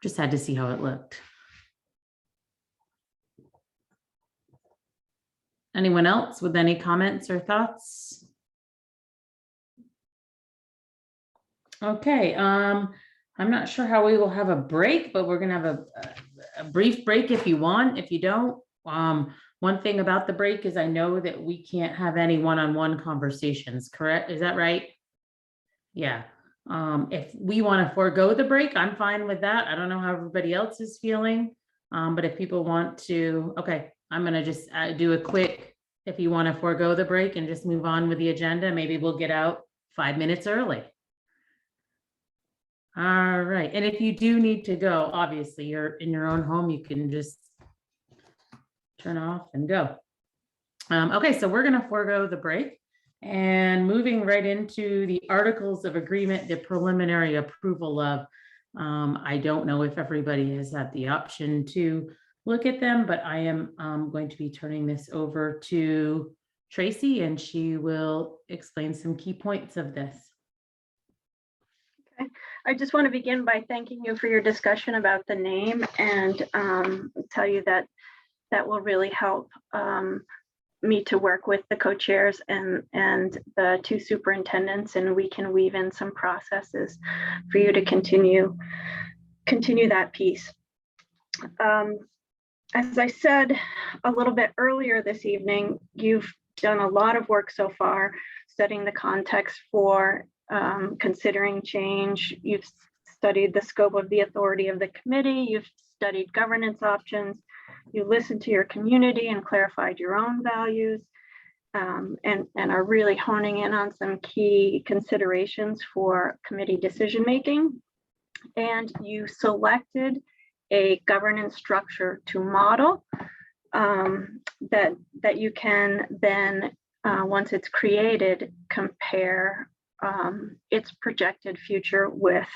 Just had to see how it looked. Anyone else with any comments or thoughts? Okay, I'm not sure how we will have a break, but we're gonna have a brief break if you want. If you don't, one thing about the break is I know that we can't have any one-on-one conversations, correct? Is that right? Yeah. If we want to forego the break, I'm fine with that. I don't know how everybody else is feeling. But if people want to, okay, I'm gonna just do a quick, if you want to forego the break and just move on with the agenda, maybe we'll get out 5 minutes early. All right, and if you do need to go, obviously you're in your own home, you can just turn off and go. Okay, so we're gonna forego the break and moving right into the articles of agreement, the preliminary approval of. I don't know if everybody has had the option to look at them, but I am going to be turning this over to Tracy and she will explain some key points of this. I just want to begin by thanking you for your discussion about the name and tell you that that will really help me to work with the co-chairs and the two superintendents, and we can weave in some processes for you to continue that piece. As I said a little bit earlier this evening, you've done a lot of work so far studying the context for considering change. You've studied the scope of the authority of the committee. You've studied governance options. You listened to your community and clarified your own values, and are really honing in on some key considerations for committee decision making. And you selected a governance structure to model that you can then, once it's created, compare its projected future with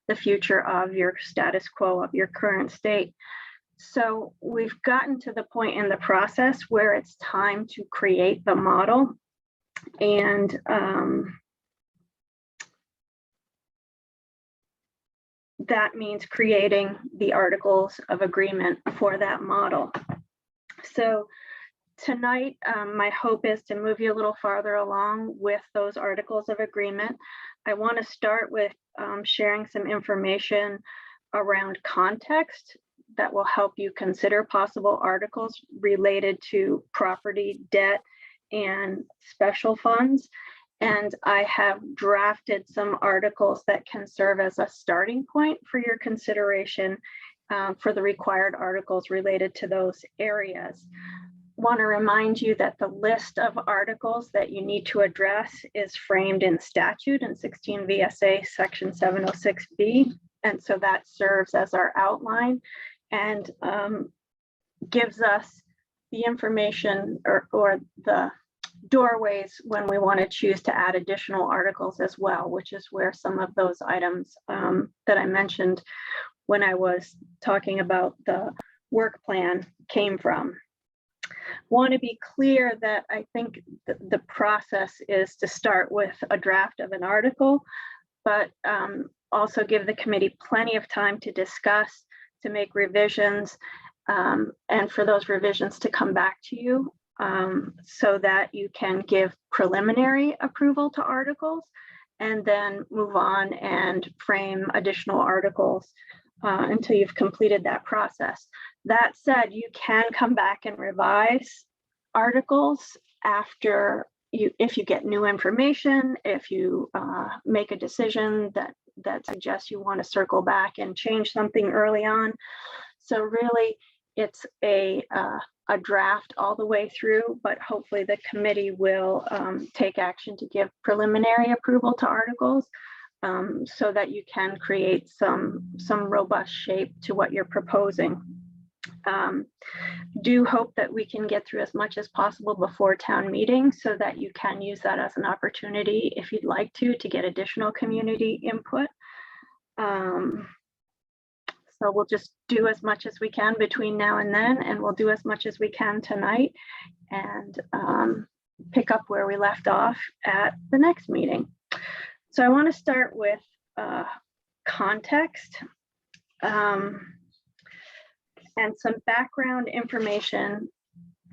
the future of your status quo of your current state. So we've gotten to the point in the process where it's time to create the model, and that means creating the articles of agreement for that model. So tonight, my hope is to move you a little farther along with those articles of agreement. I want to start with sharing some information around context that will help you consider possible articles related to property, debt, and special funds. And I have drafted some articles that can serve as a starting point for your consideration for the required articles related to those areas. Want to remind you that the list of articles that you need to address is framed in statute in 16 VSA section 706B. And so that serves as our outline and gives us the information or the doorways when we want to choose to add additional articles as well, which is where some of those items that I mentioned when I was talking about the work plan came from. Want to be clear that I think the process is to start with a draft of an article, but also give the committee plenty of time to discuss, to make revisions, and for those revisions to come back to you so that you can give preliminary approval to articles and then move on and frame additional articles until you've completed that process. That said, you can come back and revise articles after if you get new information, if you make a decision that suggests you want to circle back and change something early on. So really, it's a draft all the way through, but hopefully the committee will take action to give preliminary approval to articles so that you can create some robust shape to what you're proposing. Do hope that we can get through as much as possible before town meeting so that you can use that as an opportunity if you'd like to get additional community input. So we'll just do as much as we can between now and then, and we'll do as much as we can tonight and pick up where we left off at the next meeting. So I want to start with context and some background information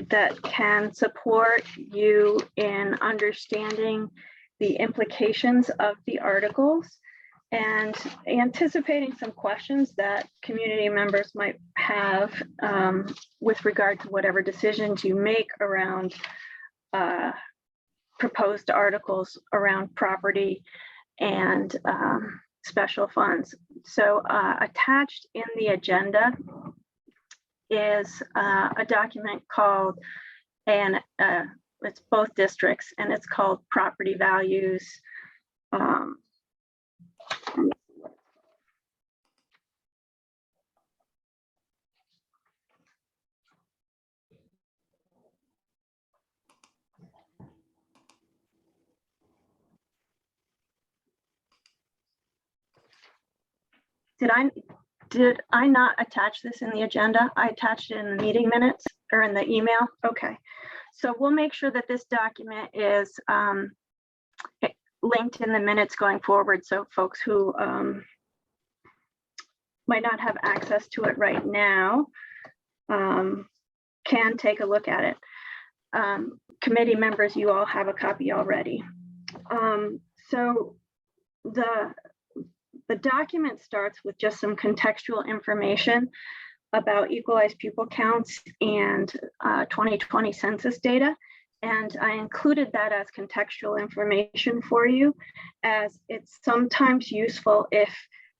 that can support you in understanding the implications of the articles and anticipating some questions that community members might have with regard to whatever decisions you make around proposed articles around property and special funds. So attached in the agenda is a document called, and it's both districts, and it's called Property Values. Did I not attach this in the agenda? I attached it in the meeting minutes or in the email. Okay. So we'll make sure that this document is linked in the minutes going forward. So folks who might not have access to it right now can take a look at it. Committee members, you all have a copy already. So the document starts with just some contextual information about equalized pupil counts and 2020 census data. And I included that as contextual information for you, as it's sometimes useful if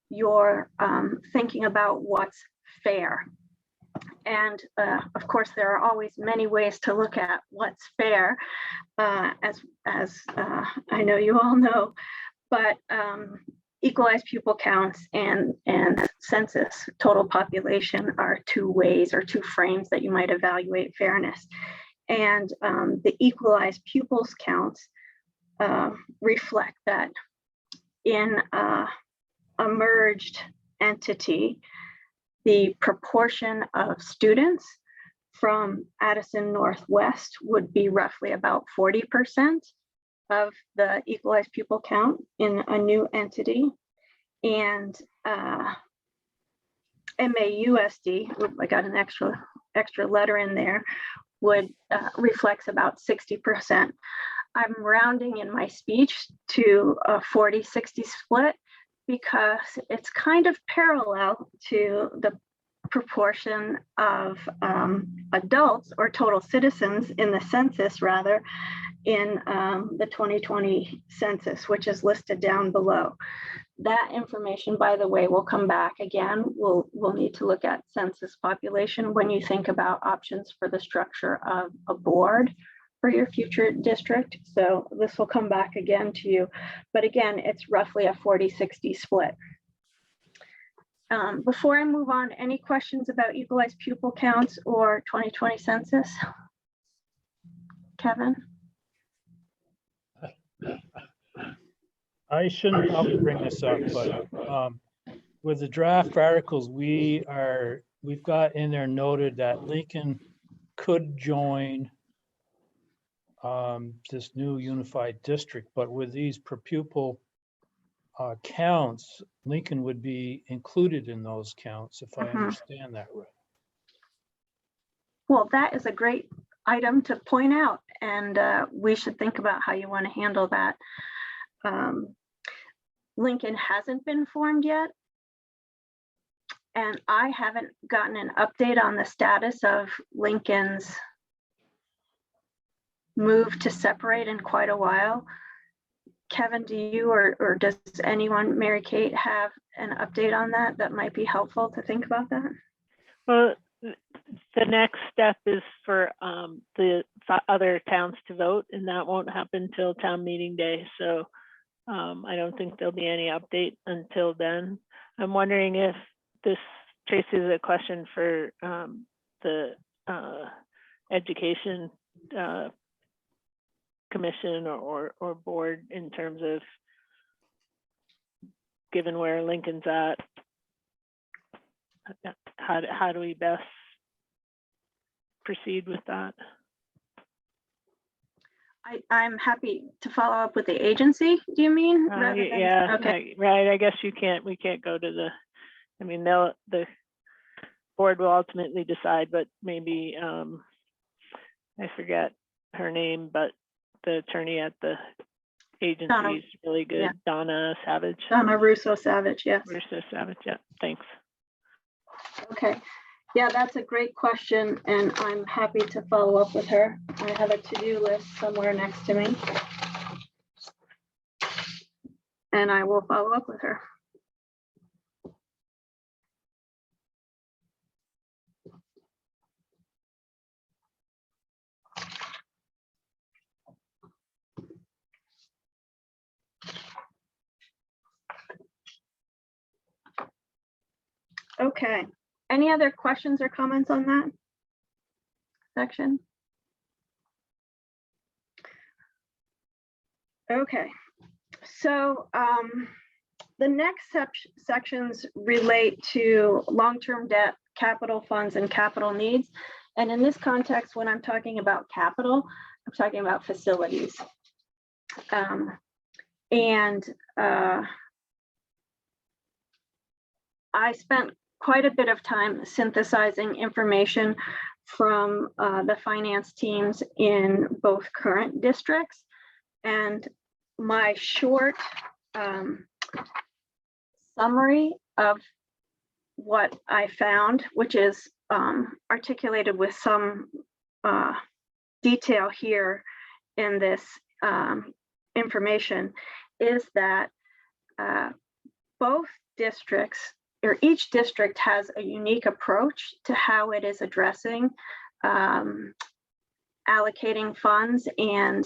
you're thinking about what's fair. And of course, there are always many ways to look at what's fair, as I know you all know, but equalized pupil counts and census total population are two ways or two frames that you might evaluate fairness. And the equalized pupils counts reflect that in a merged entity, the proportion of students from Addison Northwest would be roughly about 40% of the equalized pupil count in a new entity. And MAUSD, I got an extra letter in there, would reflects about 60%. I'm rounding in my speech to a 40-60 split because it's kind of parallel to the proportion of adults or total citizens in the census rather in the 2020 census, which is listed down below. That information, by the way, will come back again. We'll need to look at census population when you think about options for the structure of a board for your future district. So this will come back again to you. But again, it's roughly a 40-60 split. Before I move on, any questions about equalized pupil counts or 2020 census? Kevin? I shouldn't probably bring this up, but with the draft articles, we've got in there noted that Lincoln could join this new unified district, but with these per pupil counts, Lincoln would be included in those counts, if I understand that right. Well, that is a great item to point out, and we should think about how you want to handle that. Lincoln hasn't been formed yet, and I haven't gotten an update on the status of Lincoln's move to separate in quite a while. Kevin, do you or does anyone, Mary Kate, have an update on that that might be helpful to think about that? Well, the next step is for the other towns to vote, and that won't happen till town meeting day. So I don't think there'll be any update until then. I'm wondering if this, Tracy, is a question for the education commission or board in terms of, given where Lincoln's at, how do we best proceed with that? I'm happy to follow up with the agency, do you mean? rather than- Yeah, Okay. right. I guess we can't go to the, I mean, the board will ultimately decide, but maybe, I forget her name, but the attorney at the agency is really good. yeah. Donna Savage. Donna Russo Savage, yes. Russo Savage, yeah, thanks. Okay. Yeah, that's a great question, and I'm happy to follow up with her. I have a to-do list somewhere next to me. And I will follow up with her. Okay, any other questions or comments on that section? Okay, so the next sections relate to long-term debt, capital funds, and capital needs. And in this context, when I'm talking about capital, I'm talking about facilities. I spent quite a bit of time synthesizing information from the finance teams in both current districts. And my short summary of what I found, which is articulated with some detail here in this information, is that both districts, or each district, has a unique approach to how it is addressing allocating funds and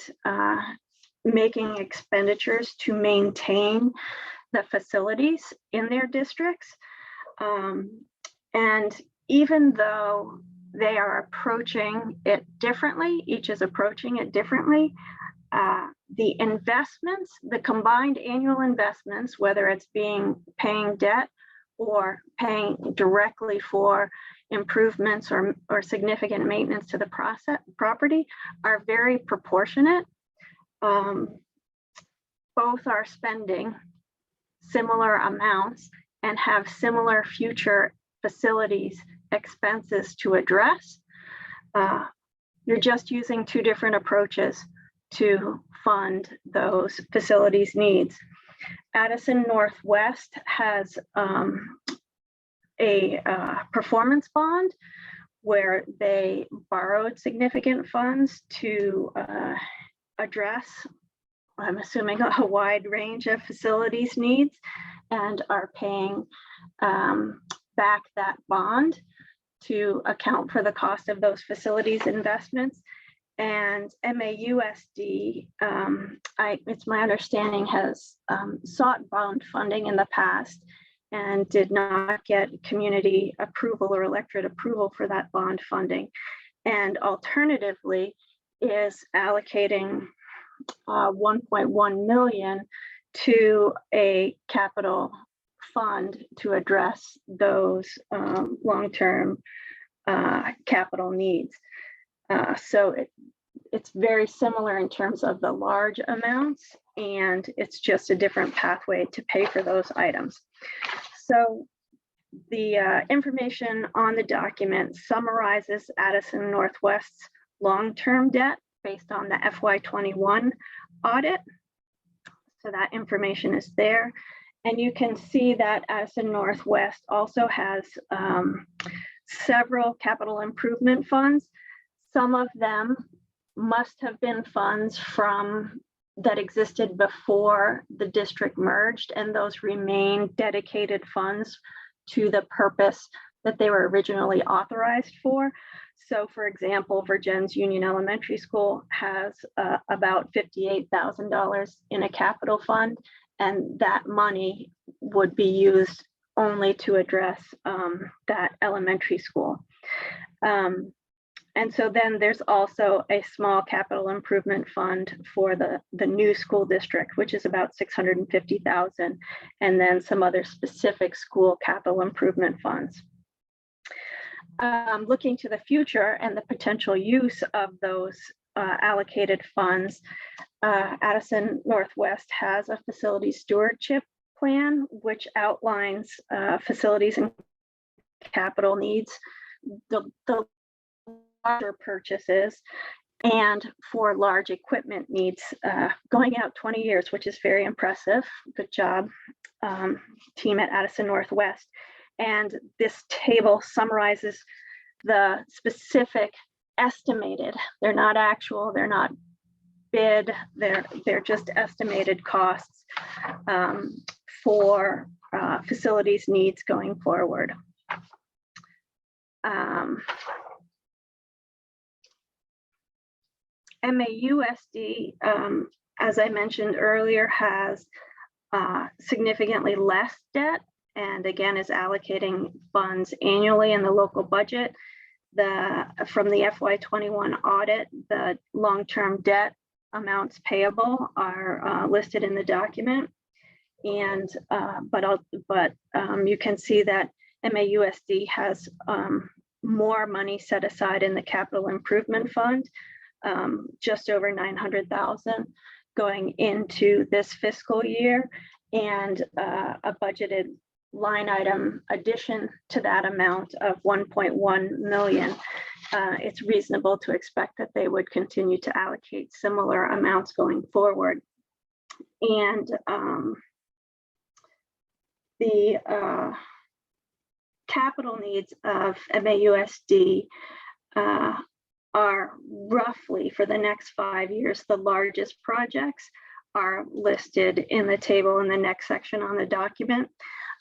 making expenditures to maintain the facilities in their districts. And even though they are approaching it differently, each is approaching it differently, the investments, the combined annual investments, whether it's paying debt or paying directly for improvements or significant maintenance to the property, are very proportionate. Both are spending similar amounts and have similar future facilities expenses to address. You're just using two different approaches to fund those facilities needs. Addison Northwest has a performance bond where they borrowed significant funds to address, I'm assuming, a wide range of facilities needs, and are paying back that bond to account for the cost of those facilities investments. And MAUSD, it's my understanding, has sought bond funding in the past and did not get community approval or electorate approval for that bond funding. And alternatively is allocating 1.1 million to a capital fund to address those long-term capital needs. So it's very similar in terms of the large amounts, and it's just a different pathway to pay for those items. So the information on the document summarizes Addison Northwest's long-term debt based on the FY21 audit. So that information is there. And you can see that Addison Northwest also has several capital improvement funds. Some of them must have been funds that existed before the district merged, and those remain dedicated funds to the purpose that they were originally authorized for. So for example, Virgin's Union Elementary School has about $58,000 in a capital fund, and that money would be used only to address that elementary school. And so then there's also a small capital improvement fund for the new school district, which is about 650,000, and then some other specific school capital improvement funds. Looking to the future and the potential use of those allocated funds, Addison Northwest has a facility stewardship plan, which outlines facilities and capital needs, the larger purchases, and for large equipment needs going out 20 years, which is very impressive. Good job, team at Addison Northwest. And this table summarizes the specific estimated, they're not actual, they're not bid, they're just estimated costs for facilities needs going forward. MAUSD, as I mentioned earlier, has significantly less debt, and again is allocating funds annually in the local budget. From the FY21 audit, the long-term debt amounts payable are listed in the document, and but you can see that MAUSD has more money set aside in the capital improvement fund, just over 900,000 going into this fiscal year, and a budgeted line item addition to that amount of 1.1 million. It's reasonable to expect that they would continue to allocate similar amounts going forward. And the capital needs of MAUSD are roughly, for the next 5 years, the largest projects are listed in the table in the next section on the document.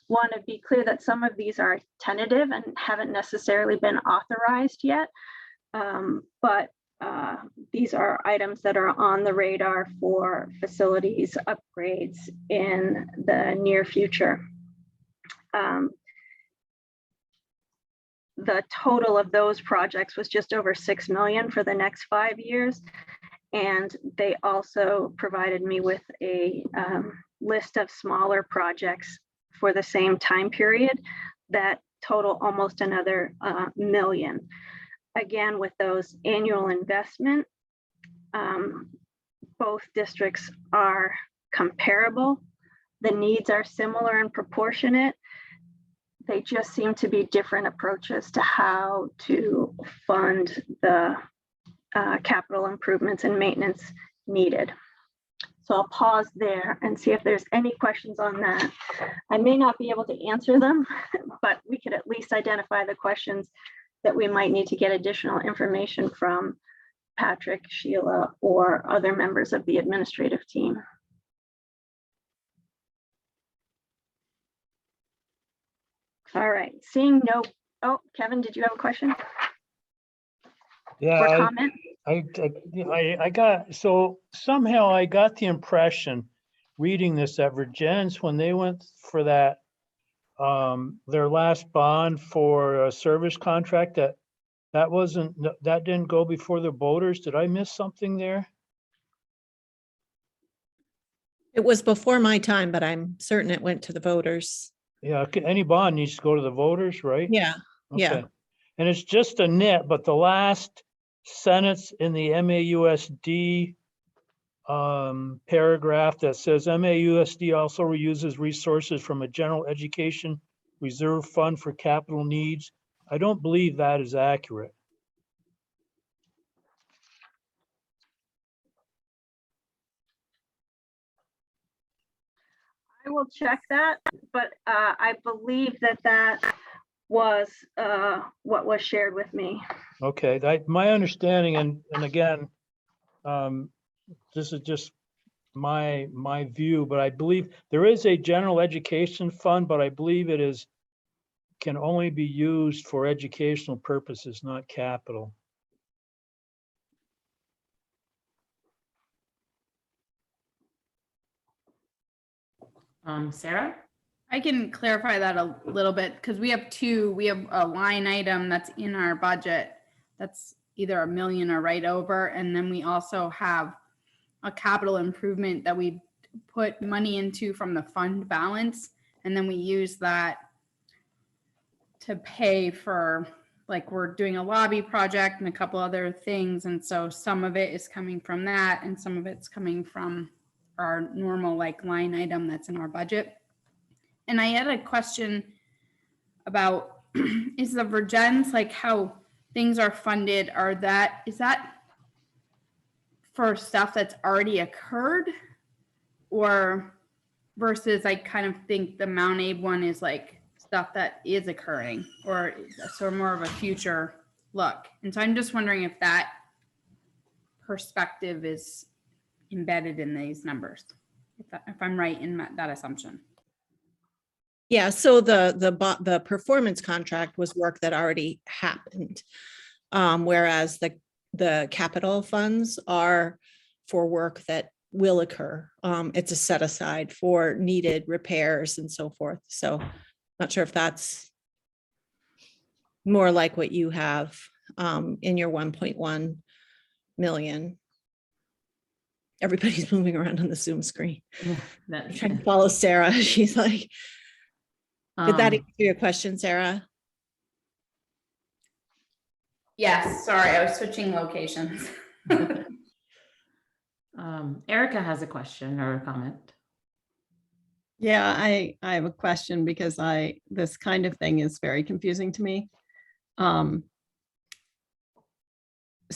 Want to be clear that some of these are tentative and haven't necessarily been authorized yet, but these are items that are on the radar for facilities upgrades in the near future. The total of those projects was just over 6 million for the next 5 years. And they also provided me with a list of smaller projects for the same time period that total almost another million. Again, with those annual investment, both districts are comparable. The needs are similar and proportionate. They just seem to be different approaches to how to fund the capital improvements and maintenance needed. So I'll pause there and see if there's any questions on that. I may not be able to answer them, but we could at least identify the questions that we might need to get additional information from Patrick, Sheila, or other members of the administrative team. All right, seeing no, oh, Kevin, did you have a question? Yeah, or comment? I got, so somehow I got the impression reading this that Virgins, when they went for that, their last bond for a service contract, that didn't go before the voters. Did I miss something there? It was before my time, but I'm certain it went to the voters. Yeah, any bond needs to go to the voters, right? Yeah, yeah. Okay. And it's just a nit, but the last sentence in the MAUSD paragraph that says MAUSD also reuses resources from a general education reserve fund for capital needs. I don't believe that is accurate. I will check that, but I believe that was what was shared with me. Okay, my understanding, and again, this is just my view, but I believe there is a general education fund, but I believe it can only be used for educational purposes, not capital. Sarah? I can clarify that a little bit because we have a line item that's in our budget that's either $1 million or right over. And then we also have a capital improvement that we put money into from the fund balance. And then we use that to pay for, like, we're doing a lobby project and a couple other things. And so some of it is coming from that and some of it's coming from our normal like line item that's in our budget. And I had a question about is the Virgens, like how things are funded, is that for stuff that's already occurred, or versus I kind of think the Mount Abe one is like stuff that is occurring, or sort of more of a future look. And so I'm just wondering if that perspective is embedded in these numbers, if I'm right in that assumption. Yeah, so the performance contract was work that already happened. Whereas the capital funds are for work that will occur. It's a set aside for needed repairs and so forth. So not sure if that's more like what you have in your 1.1 million. Everybody's moving around on the Zoom screen. I'm trying to follow Sarah. She's like, did that answer your question, Sarah? Yes, sorry, I was switching locations. Erica has a question or a comment. Yeah, I have a question because this kind of thing is very confusing to me. So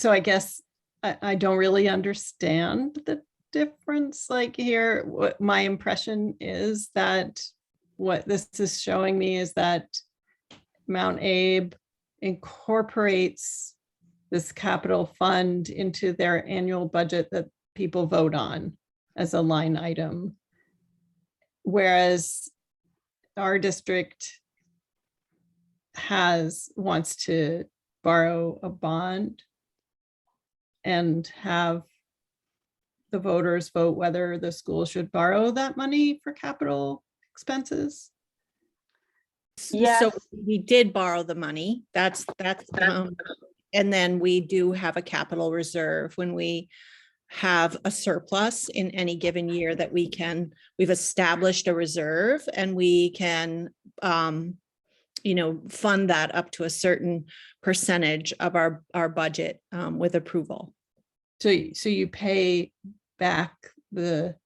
I guess I don't really understand the difference. Like here, what my impression is that what this is showing me is that Mount Abe incorporates this capital fund into their annual budget that people vote on as a line item. Whereas our district wants to borrow a bond and have the voters vote whether the school should borrow that money for capital expenses. Yes. So we did borrow the money. That's and then we do have a capital reserve when we have a surplus in any given year that we've established a reserve and we can, fund that up to a certain percentage of our budget with approval. So you pay back the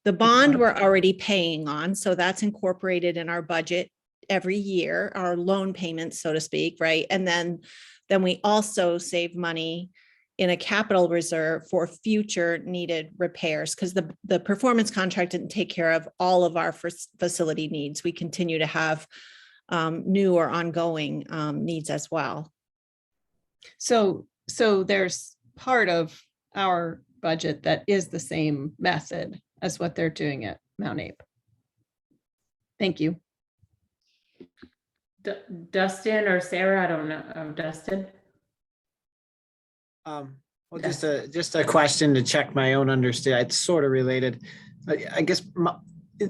bond we're already paying on, so that's incorporated in our budget every year, our loan payments, so to speak, right? And then we also save money in a capital reserve for future needed repairs, because the performance contract didn't take care of all of our facility needs. We continue to have new or ongoing needs as well. So there's part of our budget that is the same method as what they're doing at Mount Abe. Thank you. Dustin or Sarah, I don't know. Dustin? Well, just a question to check my own understanding. It's sort of related. I guess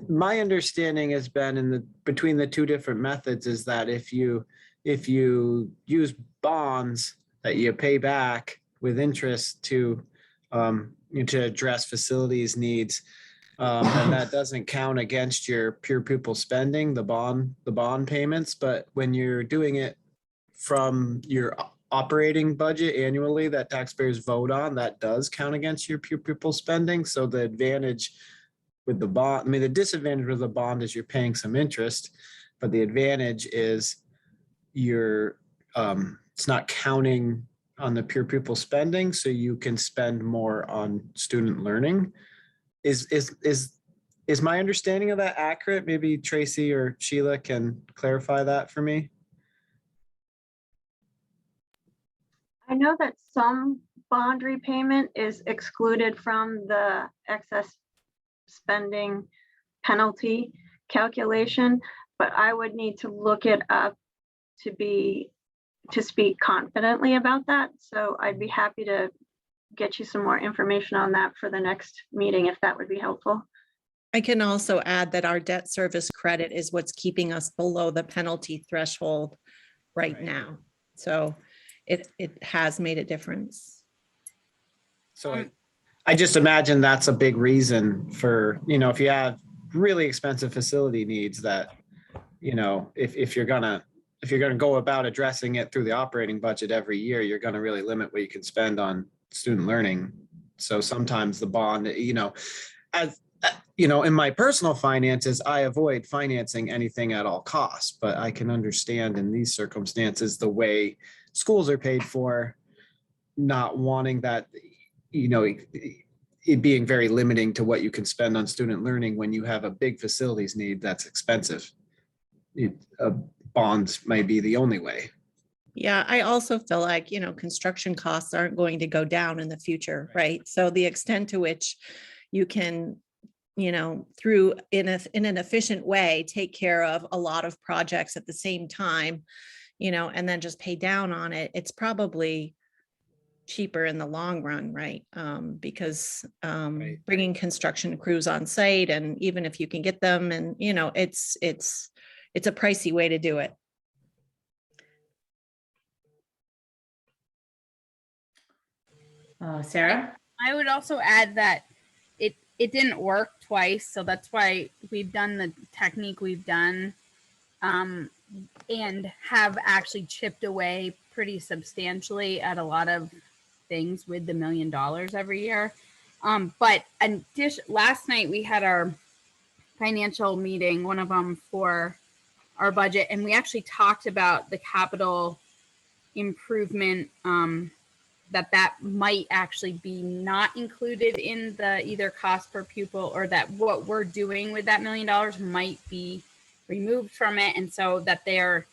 my understanding has been between the two different methods is that if you use bonds that you pay back with interest to address facilities needs, and that doesn't count against your pure pupil spending, the bond payments. But when you're doing it from your operating budget annually that taxpayers vote on, that does count against your pure pupil spending. So the advantage with the bond, the disadvantage with the bond is you're paying some interest, but the advantage is it's not counting on the pure pupil spending, so you can spend more on student learning. Is my understanding of that accurate? Maybe Tracy or Sheila can clarify that for me. I know that some bond repayment is excluded from the excess spending penalty calculation, but I would need to look it up to speak confidently about that. So I'd be happy to get you some more information on that for the next meeting, if that would be helpful. I can also add that our debt service credit is what's keeping us below the penalty threshold right now. So it has made a difference. So I just imagine that's a big reason for, if you have really expensive facility needs that, if you're gonna go about addressing it through the operating budget every year, you're gonna really limit what you can spend on student learning. So sometimes the bond, as in my personal finances, I avoid financing anything at all costs, but I can understand in these circumstances, the way schools are paid for, not wanting that, it being very limiting to what you can spend on student learning when you have a big facilities need that's expensive. Bonds may be the only way. Yeah, I also feel like, construction costs aren't going to go down in the future, right? So the extent to which you can, through in an efficient way, take care of a lot of projects at the same time, and then just pay down on it, it's probably cheaper in the long run, right? Because bringing construction crews on site, and even if you can get them, and it's a pricey way to do it. Sarah? I would also add that it didn't work twice, so that's why we've done the technique we've done, and have actually chipped away pretty substantially at a lot of things with the $1 million every year. But last night we had our financial meeting, one of them for our budget, and we actually talked about the capital improvement, that might actually be not included in the either cost per pupil, or that what we're doing with that $1 million might be removed from it. And so that they're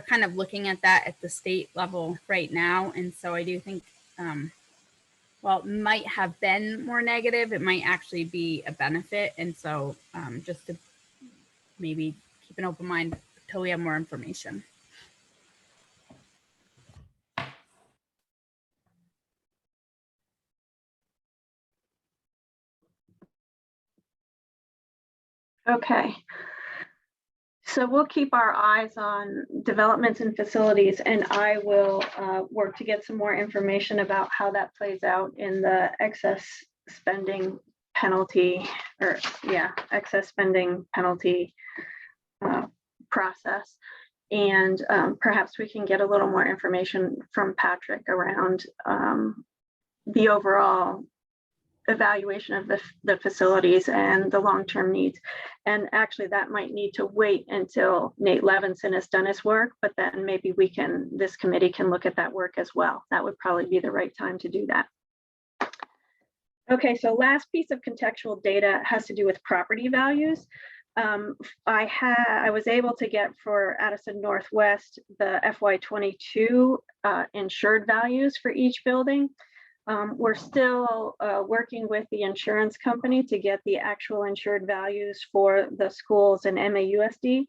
kind of looking at that at the state level right now. And so I do think, while it might have been more negative, it might actually be a benefit. And so just to maybe keep an open mind until we have more information. Okay. So we'll keep our eyes on developments and facilities, and I will work to get some more information about how that plays out in the excess spending penalty, excess spending penalty process. And perhaps we can get a little more information from Patrick around the overall evaluation of the facilities and the long-term needs. And actually that might need to wait until Nate Levinson has done his work, but then maybe this committee can look at that work as well. That would probably be the right time to do that. Okay, so last piece of contextual data has to do with property values. I was able to get for Addison Northwest the FY22 insured values for each building. We're still working with the insurance company to get the actual insured values for the schools and MAUSD.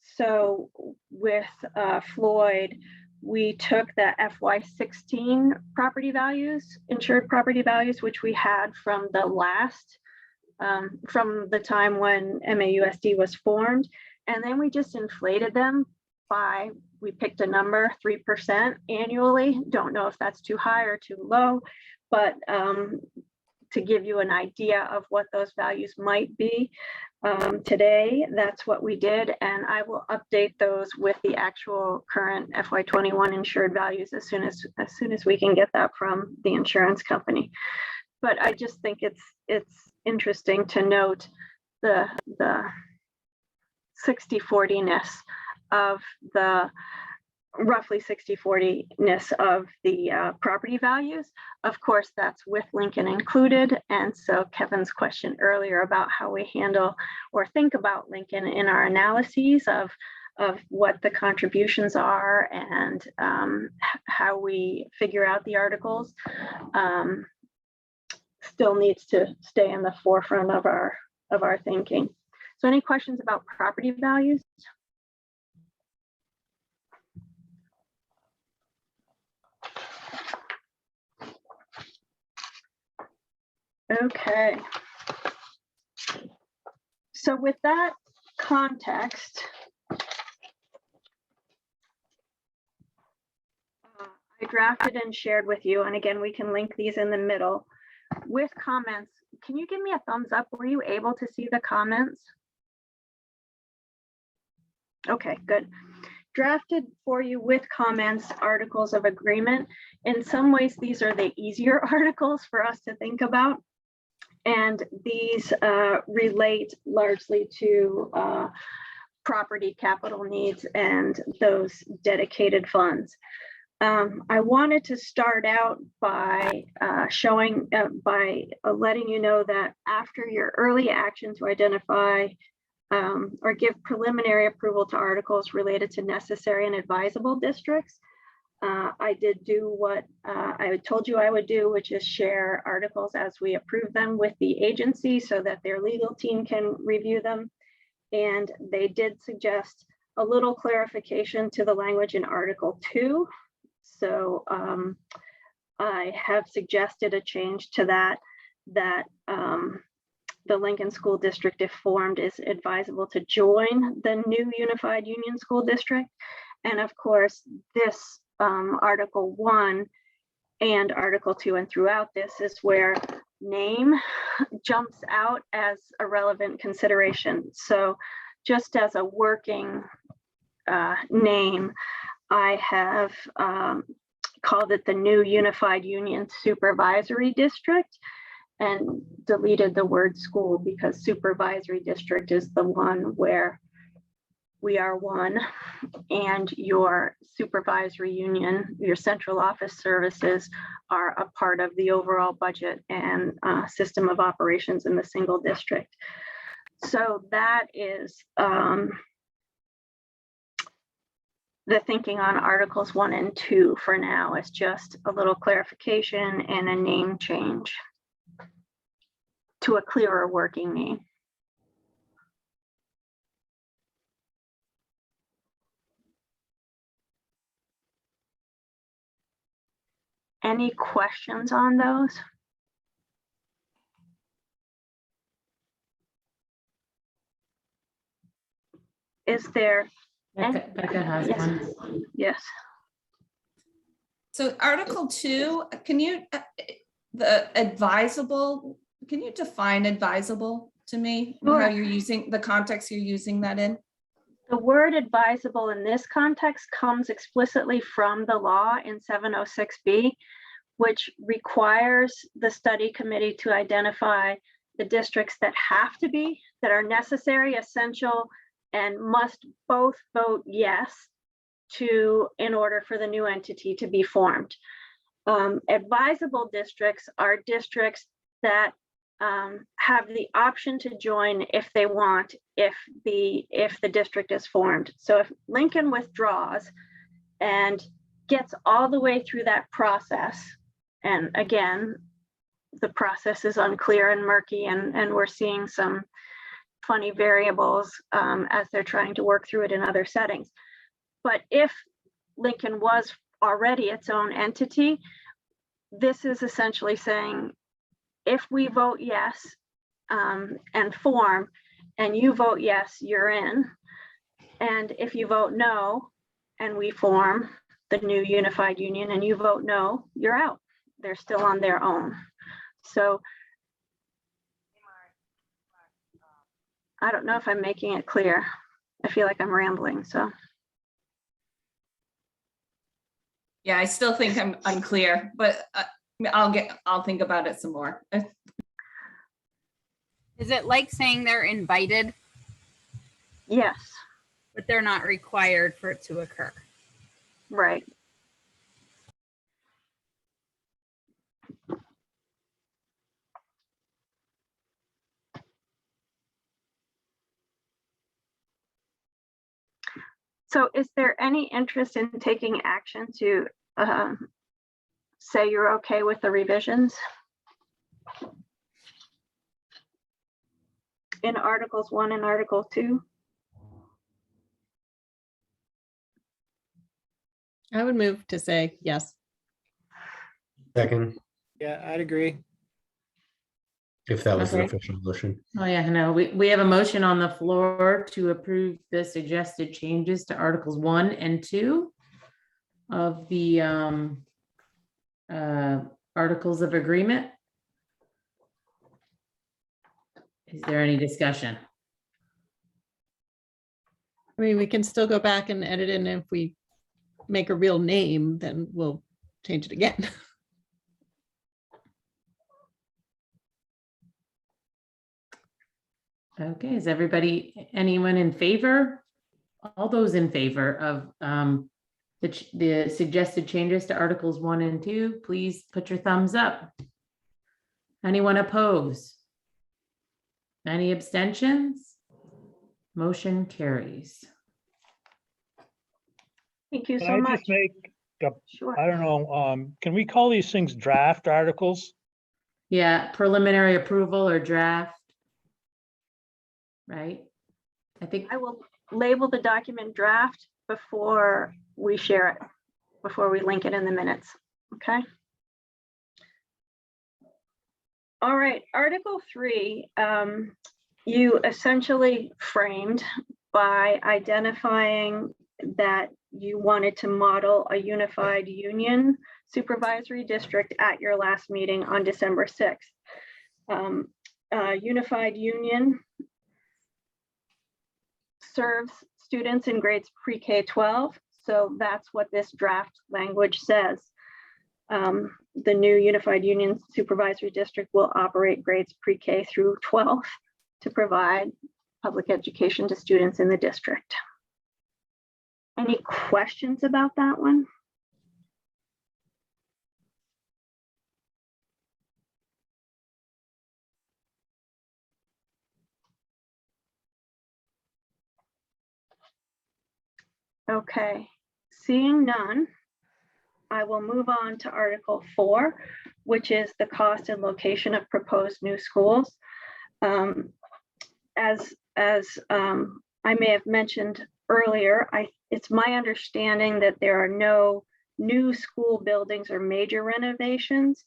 So with Floyd, we took the FY16 property values, insured property values, which we had from the last, from the time when MAUSD was formed. And then we just inflated them we picked a number, 3% annually. Don't know if that's too high or too low, but to give you an idea of what those values might be today, that's what we did. And I will update those with the actual current FY21 insured values as soon as we can get that from the insurance company. But I just think it's interesting to note the 60-40-ness of the roughly 60-40-ness of the property values. Of course, that's with Lincoln included. And so Kevin's question earlier about how we handle or think about Lincoln in our analyses of what the contributions are and how we figure out the articles still needs to stay in the forefront of our thinking. So any questions about property values? Okay. So with that context, I drafted and shared with you, and again, we can link these in the middle with comments. Can you give me a thumbs up? Were you able to see the comments? Okay, good. Drafted for you with comments, articles of agreement. In some ways, these are the easier articles for us to think about. And these relate largely to property capital needs and those dedicated funds. I wanted to start out by letting you know that after your early action to identify or give preliminary approval to articles related to necessary and advisable districts, I did do what I told you I would do, which is share articles as we approve them with the agency so that their legal team can review them. And they did suggest a little clarification to the language in Article 2. So I have suggested a change to that the Lincoln School District, if formed, is advisable to join the new Unified Union School District. And of course, this Article 1 and Article 2 and throughout this is where name jumps out as a relevant consideration. So just as a working name, I have called it the new Unified Union Supervisory District and deleted the word school because supervisory district is the one where we are one and your supervisory union, your central office services are a part of the overall budget and system of operations in the single district. So that is the thinking on Articles 1 and 2 for now is just a little clarification and a name change to a clearer working name. Any questions on those? Is there? Becca has Yes. one. Yes. So Article 2, can you, the advisable, can you define advisable to me? Sure. How you're using, the context you're using that in? The word advisable in this context comes explicitly from the law in 706B, which requires the study committee to identify the districts that have to be, that are necessary, essential, and must both vote yes to in order for the new entity to be formed. Advisable districts are districts that have the option to join if they want, if the district is formed. So if Lincoln withdraws and gets all the way through that process, and again, the process is unclear and murky, and we're seeing some funny variables as they're trying to work through it in other settings. But if Lincoln was already its own entity, this is essentially saying, if we vote yes and form, and you vote yes, you're in. And if you vote no, and we form the new unified union, and you vote no, you're out. They're still on their own. So I don't know if I'm making it clear. I feel like I'm rambling, so. Yeah, I still think I'm unclear, but I'll think about it some more. Is it like saying they're invited, Yes, but they're not required for it to occur? right. So is there any interest in taking action to say you're okay with the revisions? In Articles 1 and Article 2? I would move to say yes. Second. Yeah, I'd agree. If that was an Okay. official motion. Oh, yeah, no, we have a motion on the floor to approve the suggested changes to Articles 1 and 2 of the Articles of Agreement. Is there any discussion? I mean, we can still go back and edit it, and if we make a real name, then we'll change it again. Okay, is everybody, anyone in favor? All those in favor of the suggested changes to Articles 1 and 2, please put your thumbs up. Anyone oppose? Any abstentions? Motion carries. Thank you Can so I much. just make, Sure. I don't know, can we call these things draft articles? Yeah, preliminary approval or draft. Right? I think, I will label the document draft before we share it, before we link it in the minutes. Okay. All right, Article 3, you essentially framed by identifying that you wanted to model a unified union supervisory district at your last meeting on December 6th. Unified union serves students in grades pre-K 12. So that's what this draft language says. The new Unified Union Supervisory District will operate grades pre-K through 12 to provide public education to students in the district. Any questions about that one? Okay, seeing none, I will move on to Article 4, which is the cost and location of proposed new schools. As I may have mentioned earlier, it's my understanding that there are no new school buildings or major renovations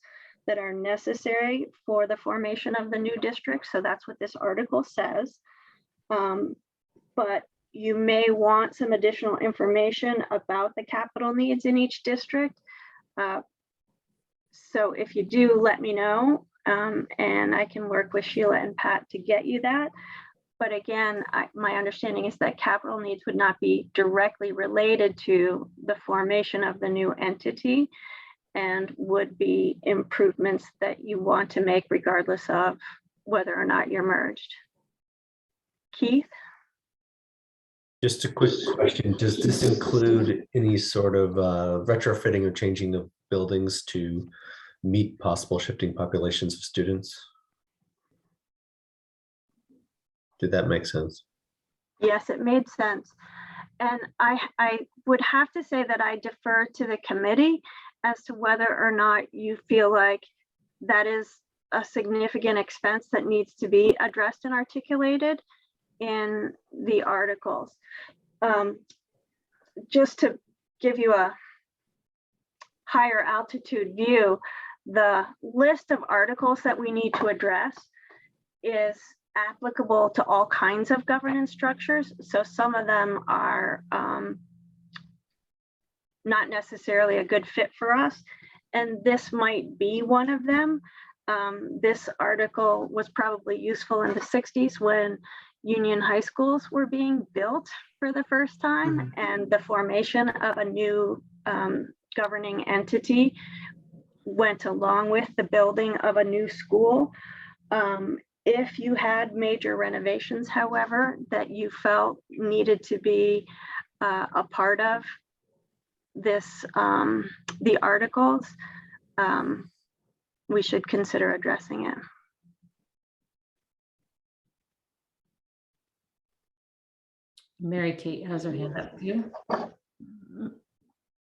that are necessary for the formation of the new district. So that's what this article says. But you may want some additional information about the capital needs in each district. So if you do, let me know, and I can work with Sheila and Pat to get you that. But again, my understanding is that capital needs would not be directly related to the formation of the new entity and would be improvements that you want to make regardless of whether or not you're merged. Keith? Just a quick question. Does this include any sort of retrofitting or changing of buildings to meet possible shifting populations of students? Did that make sense? Yes, it made sense. And I would have to say that I defer to the committee as to whether or not you feel like that is a significant expense that needs to be addressed and articulated in the articles. Just to give you a higher altitude view, the list of articles that we need to address is applicable to all kinds of governance structures. So some of them are not necessarily a good fit for us. And this might be one of them. This article was probably useful in the 60s when Union high schools were being built for the first time, and the formation of a new governing entity went along with the building of a new school. If you had major renovations, however, that you felt needed to be a part of this, the articles, we should consider addressing it. Mary Kate has her hand up. You?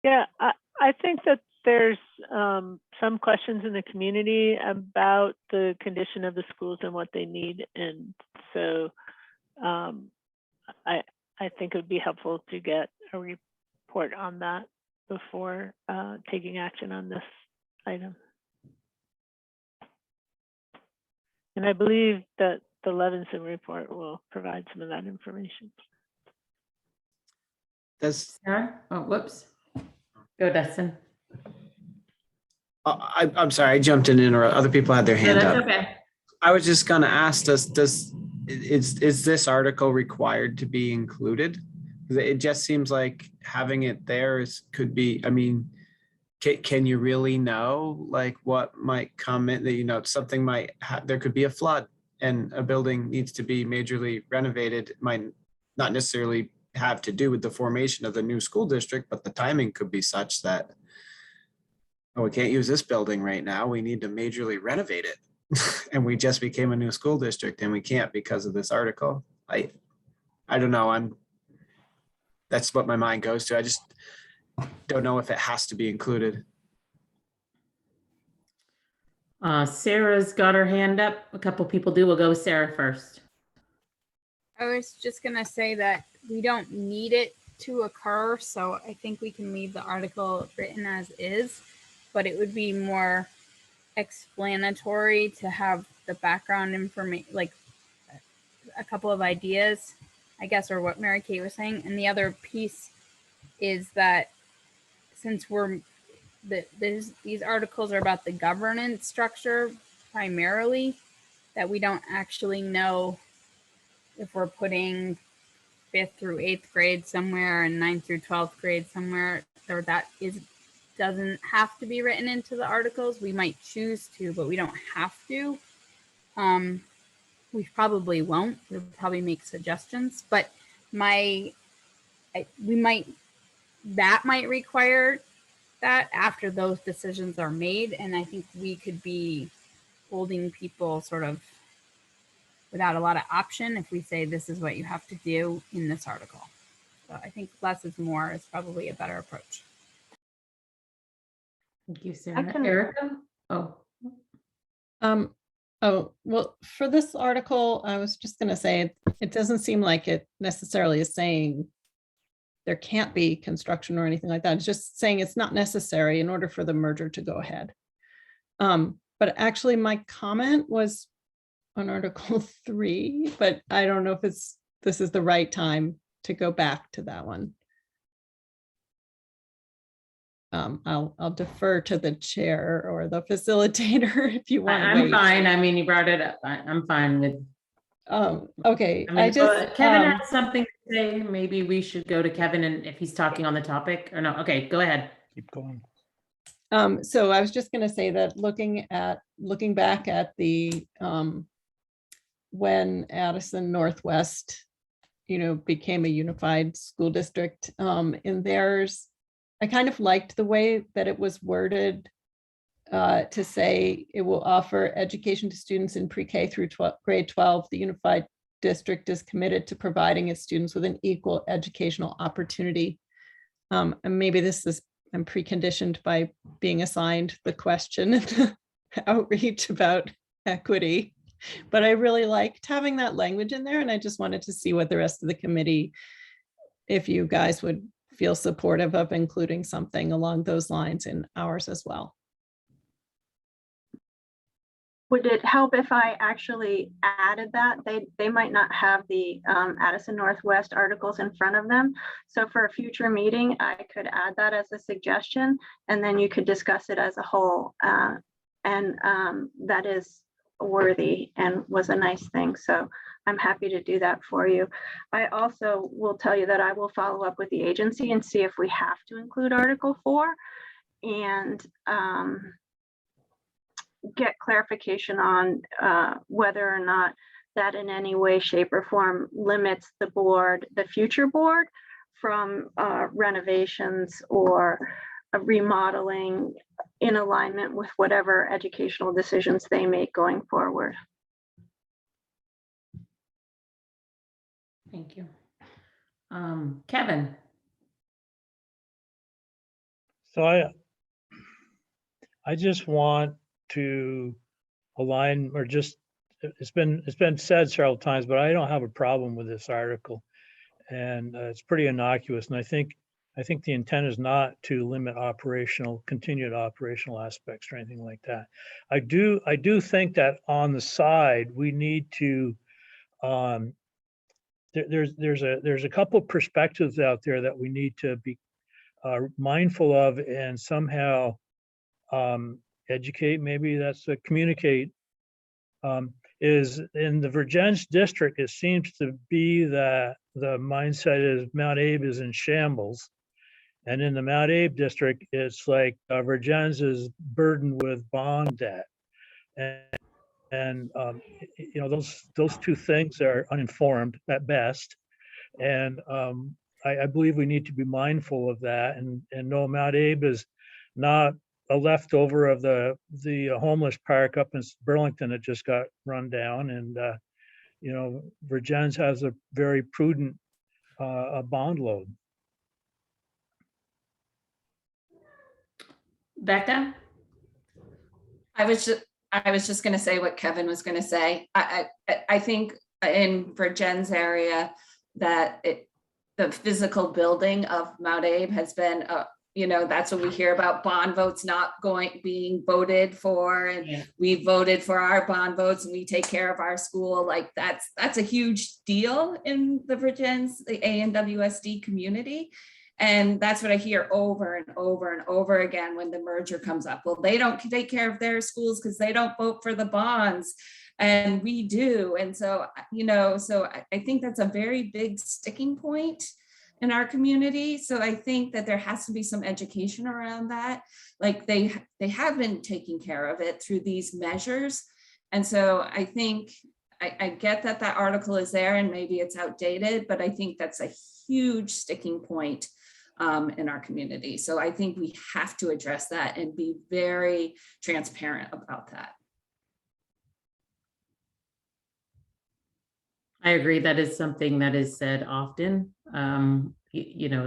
Yeah, I think that there's some questions in the community about the condition of the schools and what they need. And so I think it would be helpful to get a report on that before taking action on this item. And I believe that the Levinson report will provide some of that information. Does, Sarah? Oh, whoops. Go, Dustin. I'm sorry, I jumped in and other people had their No, hand that's up. okay. I was just gonna ask, is this article required to be included? 'Cause it just seems like having it there could be, I mean, can you really know like what might come in, that, you know, something might, there could be a flood and a building needs to be majorly renovated. It might not necessarily have to do with the formation of the new school district, but the timing could be such that, oh, we can't use this building right now. We need to majorly renovate it. And we just became a new school district and we can't because of this article. I don't know. That's what my mind goes to. I just don't know if it has to be included. Sarah's got her hand up. A couple people do. We'll go with Sarah first. I was just gonna say that we don't need it to occur, so I think we can leave the article written as is, but it would be more explanatory to have the background information, like a couple of ideas, I guess, or what Mary Kate was saying. And the other piece is that since these articles are about the governance structure primarily, that we don't actually know if we're putting 5th through 8th grade somewhere and 9th through 12th grade somewhere, or that doesn't have to be written into the articles. We might choose to, but we don't have to. We probably won't. We'll probably make suggestions, but that might require that after those decisions are made. And I think we could be holding people sort of without a lot of option if we say this is what you have to do in this article. So I think less is more is probably a better approach. Thank you, Sarah. can- Erica? Oh, Oh, well, for this article, I was just going to say it doesn't seem like it necessarily is saying there can't be construction or anything like that. It's just saying it's not necessary in order for the merger to go ahead. But actually, my comment was on Article 3, but I don't know if this is the right time to go back to that one. I'll defer to the chair or the facilitator if you want to I'm wait. fine. I mean, you brought it up. I'm fine with. Okay. I mean, Kevin has something to say. Maybe we should go to Kevin and if he's talking on the topic or no. Okay, go ahead. Keep going. So I was just going to say that looking back at the when Addison Northwest, became a unified school district, in theirs, I kind of liked the way that it was worded to say it will offer education to students in pre-K through grade 12. The unified district is committed to providing its students with an equal educational opportunity. And maybe I'm preconditioned by being assigned the question in the outreach about equity, but I really liked having that language in there. And I just wanted to see what the rest of the committee, if you guys would feel supportive of including something along those lines in ours as well. Would it help if I actually added that? They might not have the Addison Northwest articles in front of them. So for a future meeting, I could add that as a suggestion, and then you could discuss it as a whole. And that is worthy and was a nice thing. So I'm happy to do that for you. I also will tell you that I will follow up with the agency and see if we have to include Article 4 and get clarification on whether or not that in any way, shape, or form limits the future board from renovations or remodeling in alignment with whatever educational decisions they make going forward. Thank you. Kevin. So I just want to align, or just, it's been said several times, but I don't have a problem with this article. And it's pretty innocuous. And I think I think the intent is not to limit continued operational aspects or anything like that. I do think that on the side, we need to, there's a couple of perspectives out there that we need to be mindful of and somehow educate, maybe that's a communicate, is in the Virgins district, it seems to be that the mindset is Mount Abe is in shambles. And in the Mount Abe district, it's like Virgins is burdened with bond debt. And you know, those two things are uninformed at best. And I believe we need to be mindful of that and know Mount Abe is not a leftover of the homeless park up in Burlington that just got run down. And you know, Virgins has a very prudent bond load. Becca? I was just going to say what Kevin was going to say. I think in Virgin's area that the physical building of Mount Abe has been, you know, that's what we hear about bond votes not being voted for, and we voted for our bond votes and we take care of our school. Like that's a huge deal in the Virgins, the ANWSD community. And that's what I hear over and over and over again when the merger comes up. Well, they don't take care of their schools because they don't vote for the bonds, and we do. And so, you know, so I think that's a very big sticking point in our community. So I think that there has to be some education around that. Like they have been taking care of it through these measures. And so I think I get that article is there and maybe it's outdated, but I think that's a huge sticking point in our community. So I think we have to address that and be very transparent about that. I agree. That is something that is said often. You know,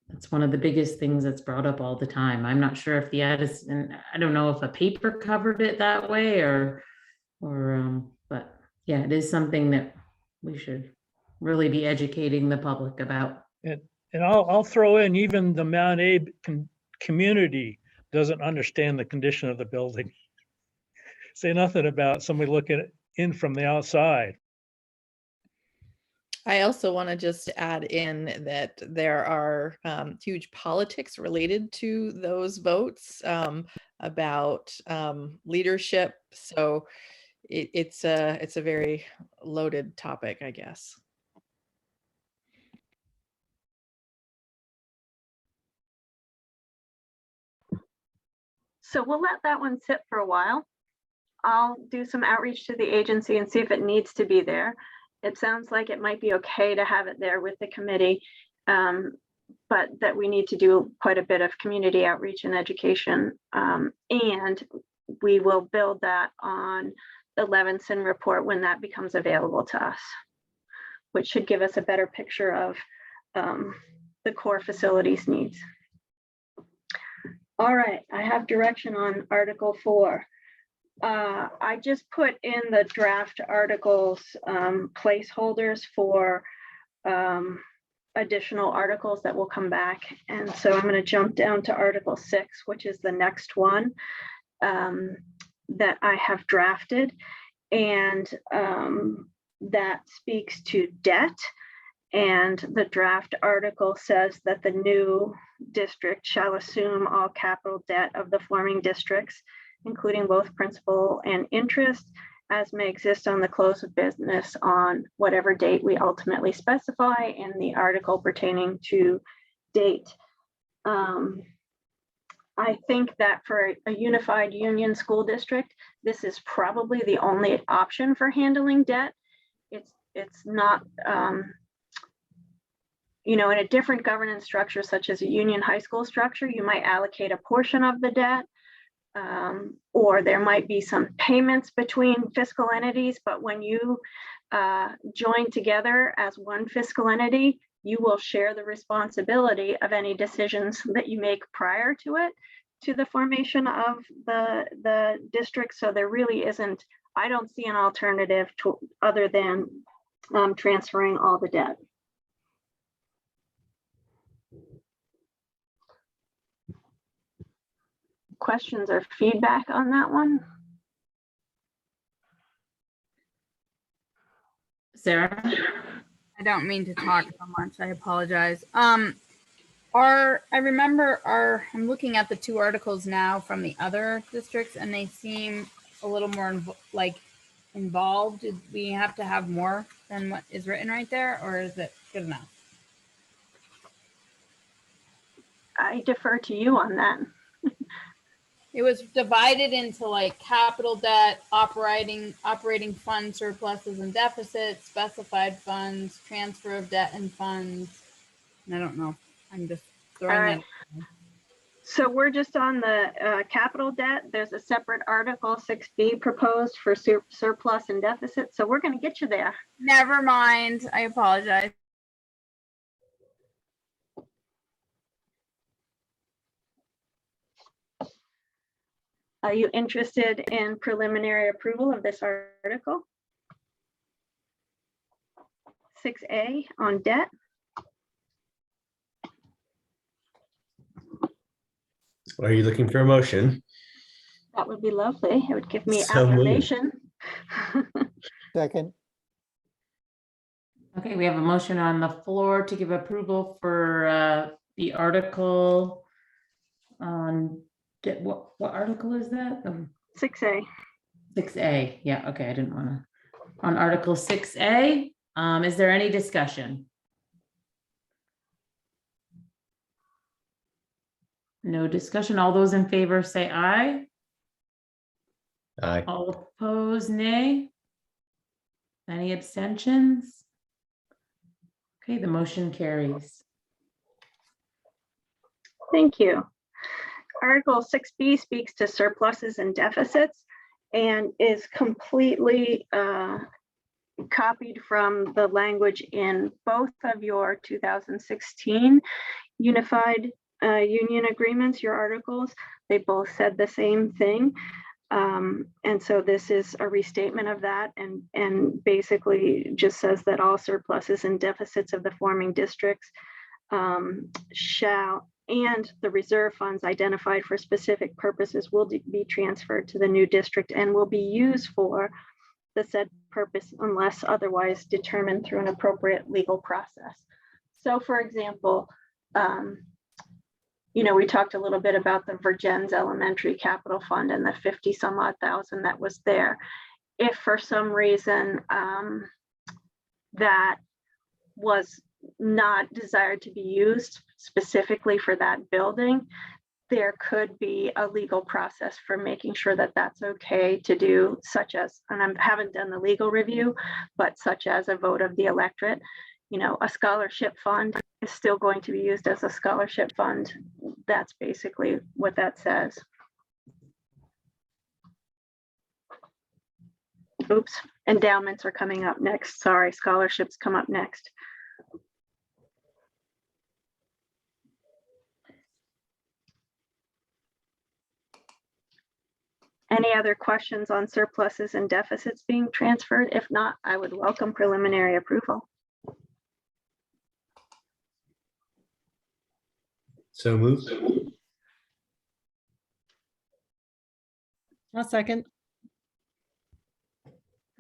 that's one of the biggest things that's brought up all the time. I'm not sure if the Addison, I don't know if a paper covered it that way or but yeah, it is something that we should really be educating the public about. And I'll throw in, even the Mount Abe community doesn't understand the condition of the building. Say nothing about somebody looking in from the outside. I also want to just add in that there are huge politics related to those votes about leadership. So it's a very loaded topic, I guess. So we'll let that one sit for a while. I'll do some outreach to the agency and see if it needs to be there. It sounds like it might be okay to have it there with the committee, but that we need to do quite a bit of community outreach and education. And we will build that on the Levinson report when that becomes available to us, which should give us a better picture of the core facilities needs. All right, I have direction on Article 4. I just put in the draft articles placeholders for additional articles that will come back. And so I'm going to jump down to Article 6, which is the next one that I have drafted. And that speaks to debt. And the draft article says that the new district shall assume all capital debt of the forming districts, including both principal and interest, as may exist on the close of business on whatever date we ultimately specify in the article pertaining to date. I think that for a unified union school district, this is probably the only option for handling debt. It's not, you know, in a different governance structure, such as a union high school structure, you might allocate a portion of the debt, or there might be some payments between fiscal entities, but when you join together as one fiscal entity, you will share the responsibility of any decisions that you make prior to it, to the formation of the district. So there really isn't, I don't see an alternative to other than transferring all the debt. questions or feedback on that one? Sarah? I don't mean to talk so much. I apologize. I'm looking at the two articles now from the other districts, and they seem a little more involved. Did we have to have more than what is written right there, or is it good enough? I defer to you on that. It was divided into like capital debt, operating fund surpluses and deficits, specified funds, transfer of debt and funds. And I don't know. I'm just throwing All that. right. So we're just on the capital debt. There's a separate article 6B proposed for surplus and deficit. So we're going to get you there. Never mind. I apologize. Are you interested in preliminary approval of this article? 6A on debt. Are you looking for a motion? That would be lovely. It would give me So moved. affirmation. Second. Okay, we have a motion on the floor to give approval for the article on what article is that? 6A. 6A. Yeah, okay, I didn't want to. On Article 6A, is there any discussion? No discussion. All those in favor say aye. Aye. All opposed, nay. Any abstentions? Okay, the motion carries. Thank you. Article 6B speaks to surpluses and deficits and is completely copied from the language in both of your 2016 Unified Union Agreements, your articles. They both said the same thing. And so this is a restatement of that and basically just says that all surpluses and deficits of the forming districts shall, and the reserve funds identified for specific purposes will be transferred to the new district and will be used for the said purpose unless otherwise determined through an appropriate legal process. So for example, we talked a little bit about the Virgins Elementary Capital Fund and the 50 some odd thousand that was there. If for some reason that was not desired to be used specifically for that building, there could be a legal process for making sure that that's okay to do, such as, and I haven't done the legal review, but such as a vote of the electorate. A scholarship fund is still going to be used as a scholarship fund. That's basically what that says. Oops, endowments are coming up next. Sorry, scholarships come up next. Any other questions on surpluses and deficits being transferred? If not, I would welcome preliminary approval. So moved. A second.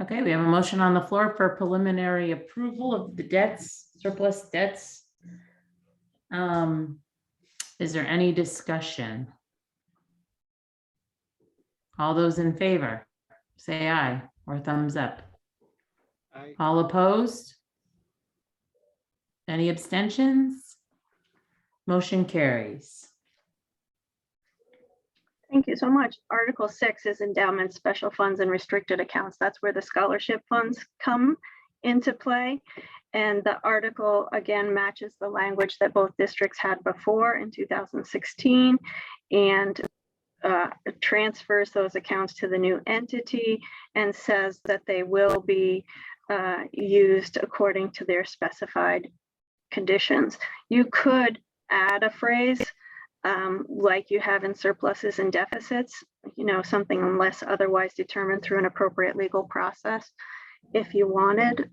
Okay, we have a motion on the floor for preliminary approval of the debts, surplus debts. Is there any discussion? All those in favor, say aye or thumbs up. Aye. All opposed? Any abstentions? Motion carries. Thank you so much. Article 6 is endowments, special funds, and restricted accounts. That's where the scholarship funds come into play. And the article, again, matches the language that both districts had before in 2016 and transfers those accounts to the new entity and says that they will be used according to their specified conditions. You could add a phrase like you have in surpluses and deficits, something unless otherwise determined through an appropriate legal process if you wanted.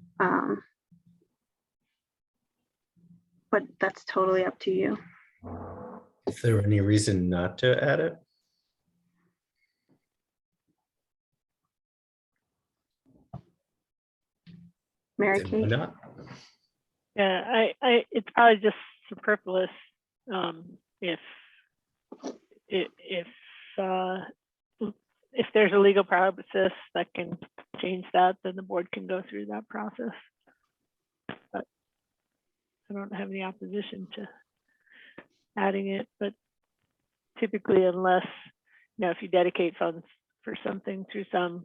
But that's totally up to you. Is there any reason not to add it? Mary And why Kate? not? Yeah, it's probably just superfluous. If if uh, if there's a legal process that can change that, then the board can go through that process. But I don't have any opposition to adding it, but typically, unless, if you dedicate funds for something through some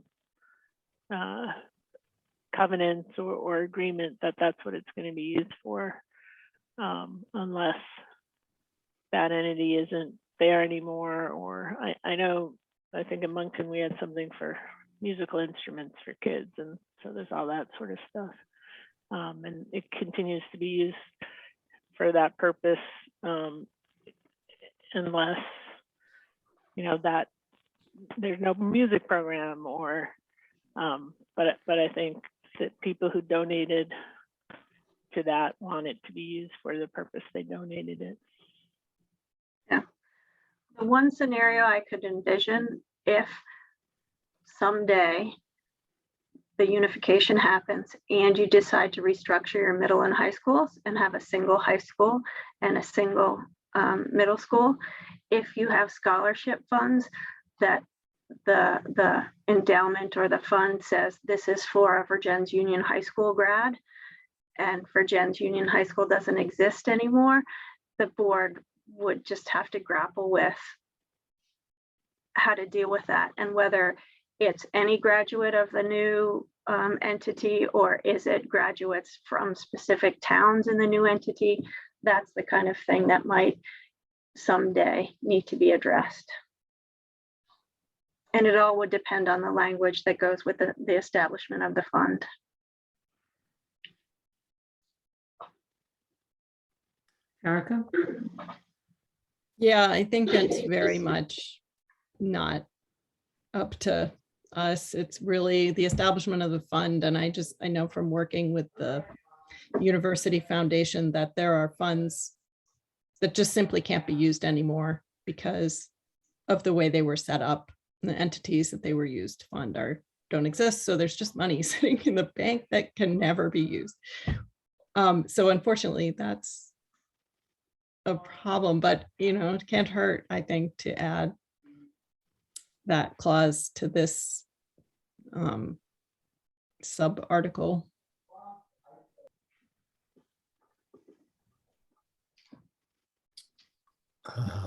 covenants or agreement, that's what it's going to be used for, unless that entity isn't there anymore. Or I think in Moncton we had something for musical instruments for kids, and so there's all that sort of stuff, and it continues to be used for that purpose, unless that there's no music program, or but I think that people who donated to that want it to be used for the purpose they donated it. Yeah. The one scenario I could envision, if someday the unification happens and you decide to restructure your middle and high schools and have a single high school and a single middle school, if you have scholarship funds that the endowment or the fund says this is for Virgins Union High School grad, and Virgins Union High School doesn't exist anymore, the board would just have to grapple with how to deal with that, and whether it's any graduate of the new entity, or is it graduates from specific towns in the new entity. That's the kind of thing that might someday need to be addressed. And it all would depend on the language that goes with the establishment of the fund. Erica? Yeah, I think it's very much not up to us. It's really the establishment of the fund. And I know from working with the University Foundation that there are funds that just simply can't be used anymore because of the way they were set up. The entities that they were used to fund don't exist. So there's just money sitting in the bank that can never be used. So unfortunately, that's a problem, but it can't hurt, I think, to add that clause to this sub article.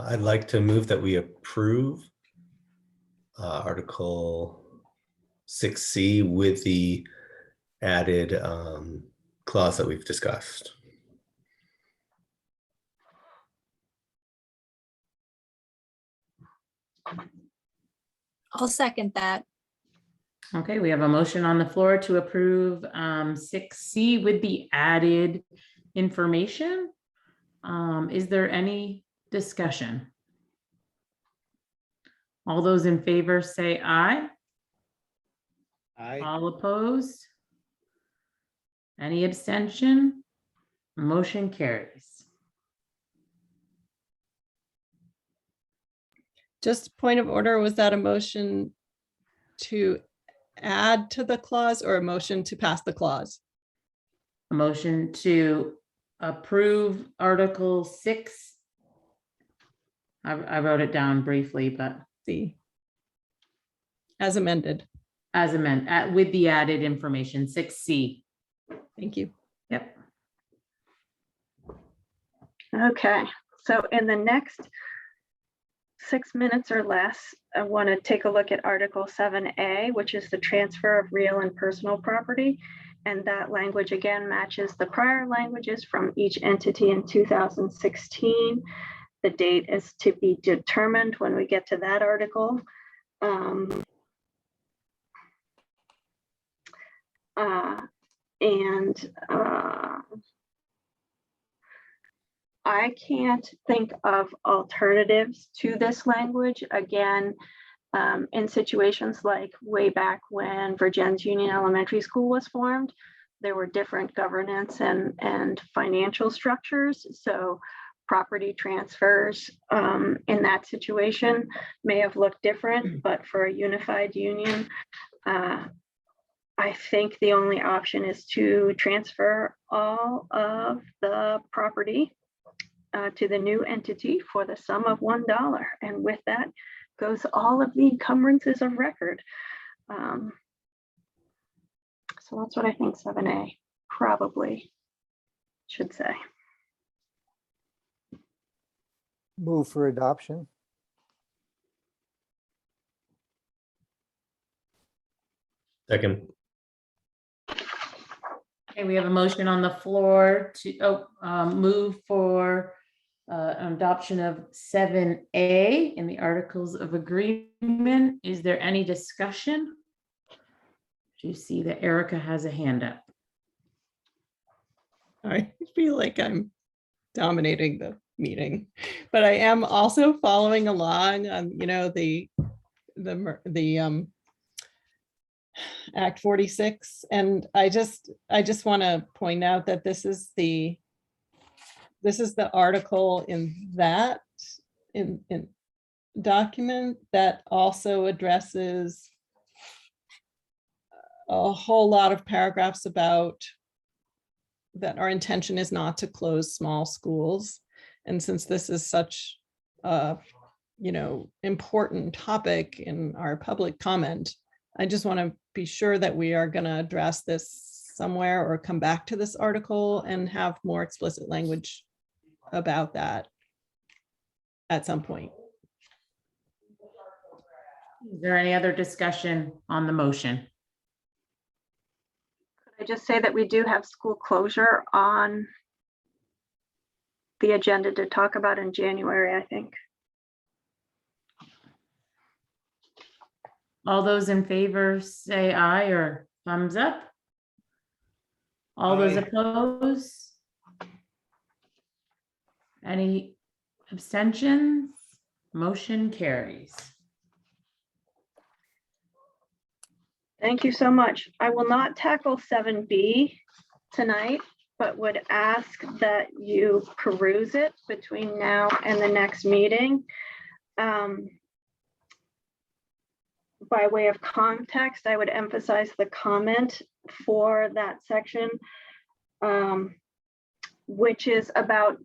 I'd like to move that we approve Article 6C with the added clause that we've discussed. I'll second that. Okay, we have a motion on the floor to approve 6C with the added information. Is there any discussion? All those in favor say aye. Aye. All opposed? Any abstention? Motion carries. Just point of order, was that a motion to add to the clause or a motion to pass the clause? A motion to approve Article 6. I wrote it down briefly, but See, as amended. as amended, with the added information, 6C. Thank you. Yep. Okay, so in the next 6 minutes or less, I want to take a look at Article 7A, which is the transfer of real and personal property. And that language again matches the prior languages from each entity in 2016. The date is to be determined when we get to that article. I can't think of alternatives to this language. Again, in situations like way back when Virgins Union Elementary School was formed, there were different governance and financial structures. So property transfers in that situation may have looked different, but for a unified union, I think the only option is to transfer all of the property to the new entity for the sum of $1. And with that goes all of the encumbrances of record. So that's what I think 7A probably should say. Move for adoption. Second. Okay, we have a motion on the floor to move for adoption of 7A in the Articles of Agreement. Is there any discussion? Do you see that Erica has a hand up? I feel like I'm dominating the meeting, but I am also following along on, the Act 46. And I just want to point out that this is the article in that in document that also addresses a whole lot of paragraphs about that our intention is not to close small schools. And since this is such a, important topic in our public comment, I just want to be sure that we are going to address this somewhere or come back to this article and have more explicit language about that at some point. Is there any other discussion on the motion? Could I just say that we do have school closure on the agenda to talk about in January, I think. All those in favor say aye or thumbs up. All those Aye. opposed? Any abstentions? Motion carries. Thank you so much. I will not tackle 7B tonight, but would ask that you peruse it between now and the next meeting. By way of context, I would emphasize the comment for that section, which is about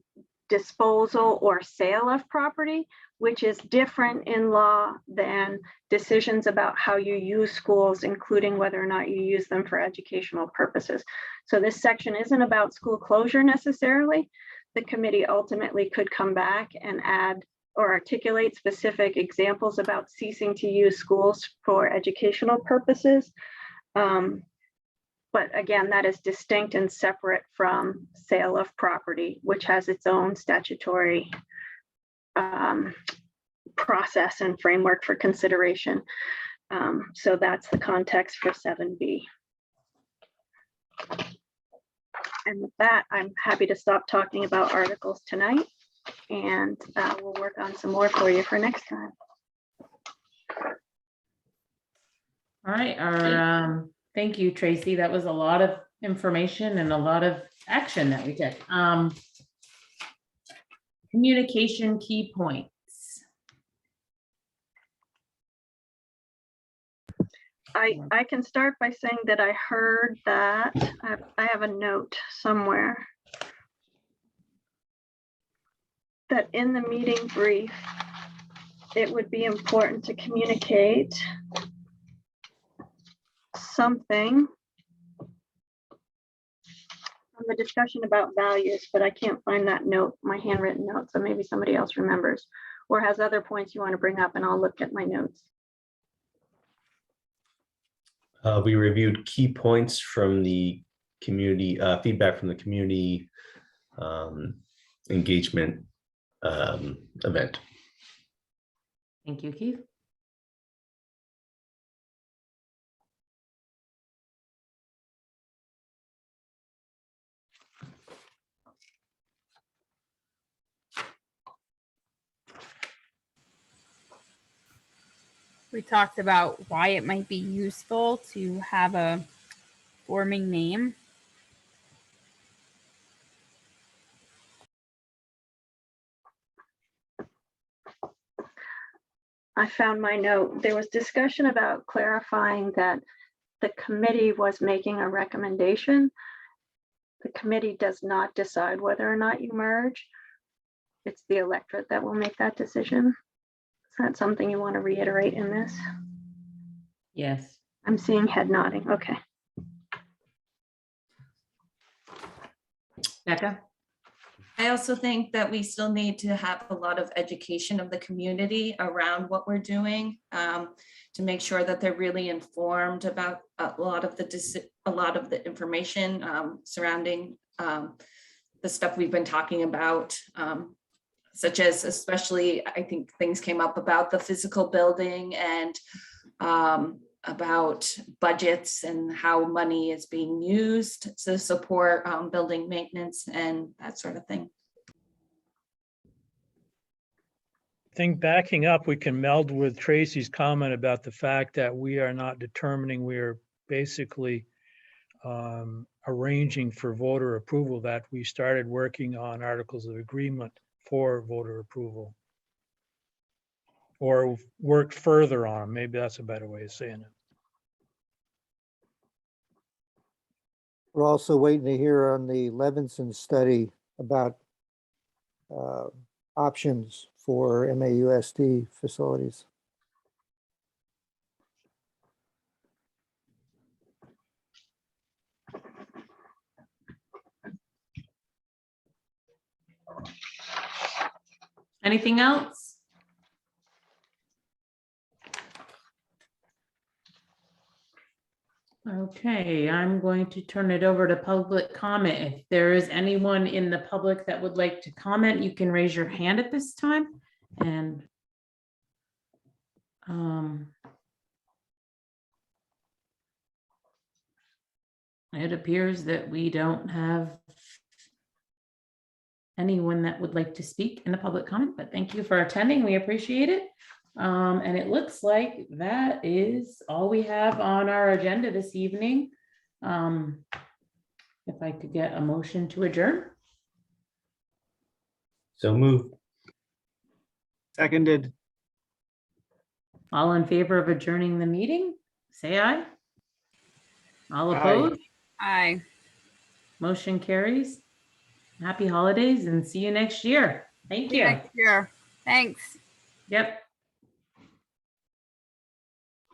disposal or sale of property, which is different in law than decisions about how you use schools, including whether or not you use them for educational purposes. So this section isn't about school closure necessarily. The committee ultimately could come back and add or articulate specific examples about ceasing to use schools for educational purposes. But again, that is distinct and separate from sale of property, which has its own statutory process and framework for consideration. So that's the context for 7B. And with that, I'm happy to stop talking about articles tonight, and we'll work on some more for you for next time. All right, thank you, Tracy. That was a lot of information and a lot of action that we took. Communication key points. I can start by saying that I heard that I have a note somewhere that in the meeting brief, it would be important to communicate something on the discussion about values, but I can't find that note, my handwritten note, so maybe somebody else remembers or has other points you want to bring up, and I'll look at my notes. We reviewed key points from the community, feedback from the community engagement event. Thank you, Keith. We talked about why it might be useful to have a forming name. I found my note. There was discussion about clarifying that the committee was making a recommendation. The committee does not decide whether or not you merge. It's the electorate that will make that decision. Is that something you want to reiterate in this? Yes. I'm seeing head nodding. Okay. Becca? I also think that we still need to have a lot of education of the community around what we're doing, to make sure that they're really informed about a lot of the information surrounding the stuff we've been talking about, such as, especially, I think things came up about the physical building and about budgets and how money is being used to support building maintenance and that sort of thing. I think backing up, we can meld with Tracy's comment about the fact that we are not determining, we are basically arranging for voter approval, that we started working on articles of agreement for voter approval. Or worked further on them. Maybe that's a better way of saying it. We're also waiting to hear on the Levinson study about options for MAUSD facilities. Anything else? Okay, I'm going to turn it over to public comment. If there is anyone in the public that would like to comment, you can raise your hand at this time. And it appears that we don't have anyone that would like to speak in the public comment, but thank you for attending. We appreciate it. And it looks like that is all we have on our agenda this evening. If I could get a motion to adjourn. So moved. Seconded. All in favor of adjourning the meeting, say aye. All Aye. opposed? Aye. Motion carries. Happy holidays and see you next year. Thank you. Next year. Thanks. Yep.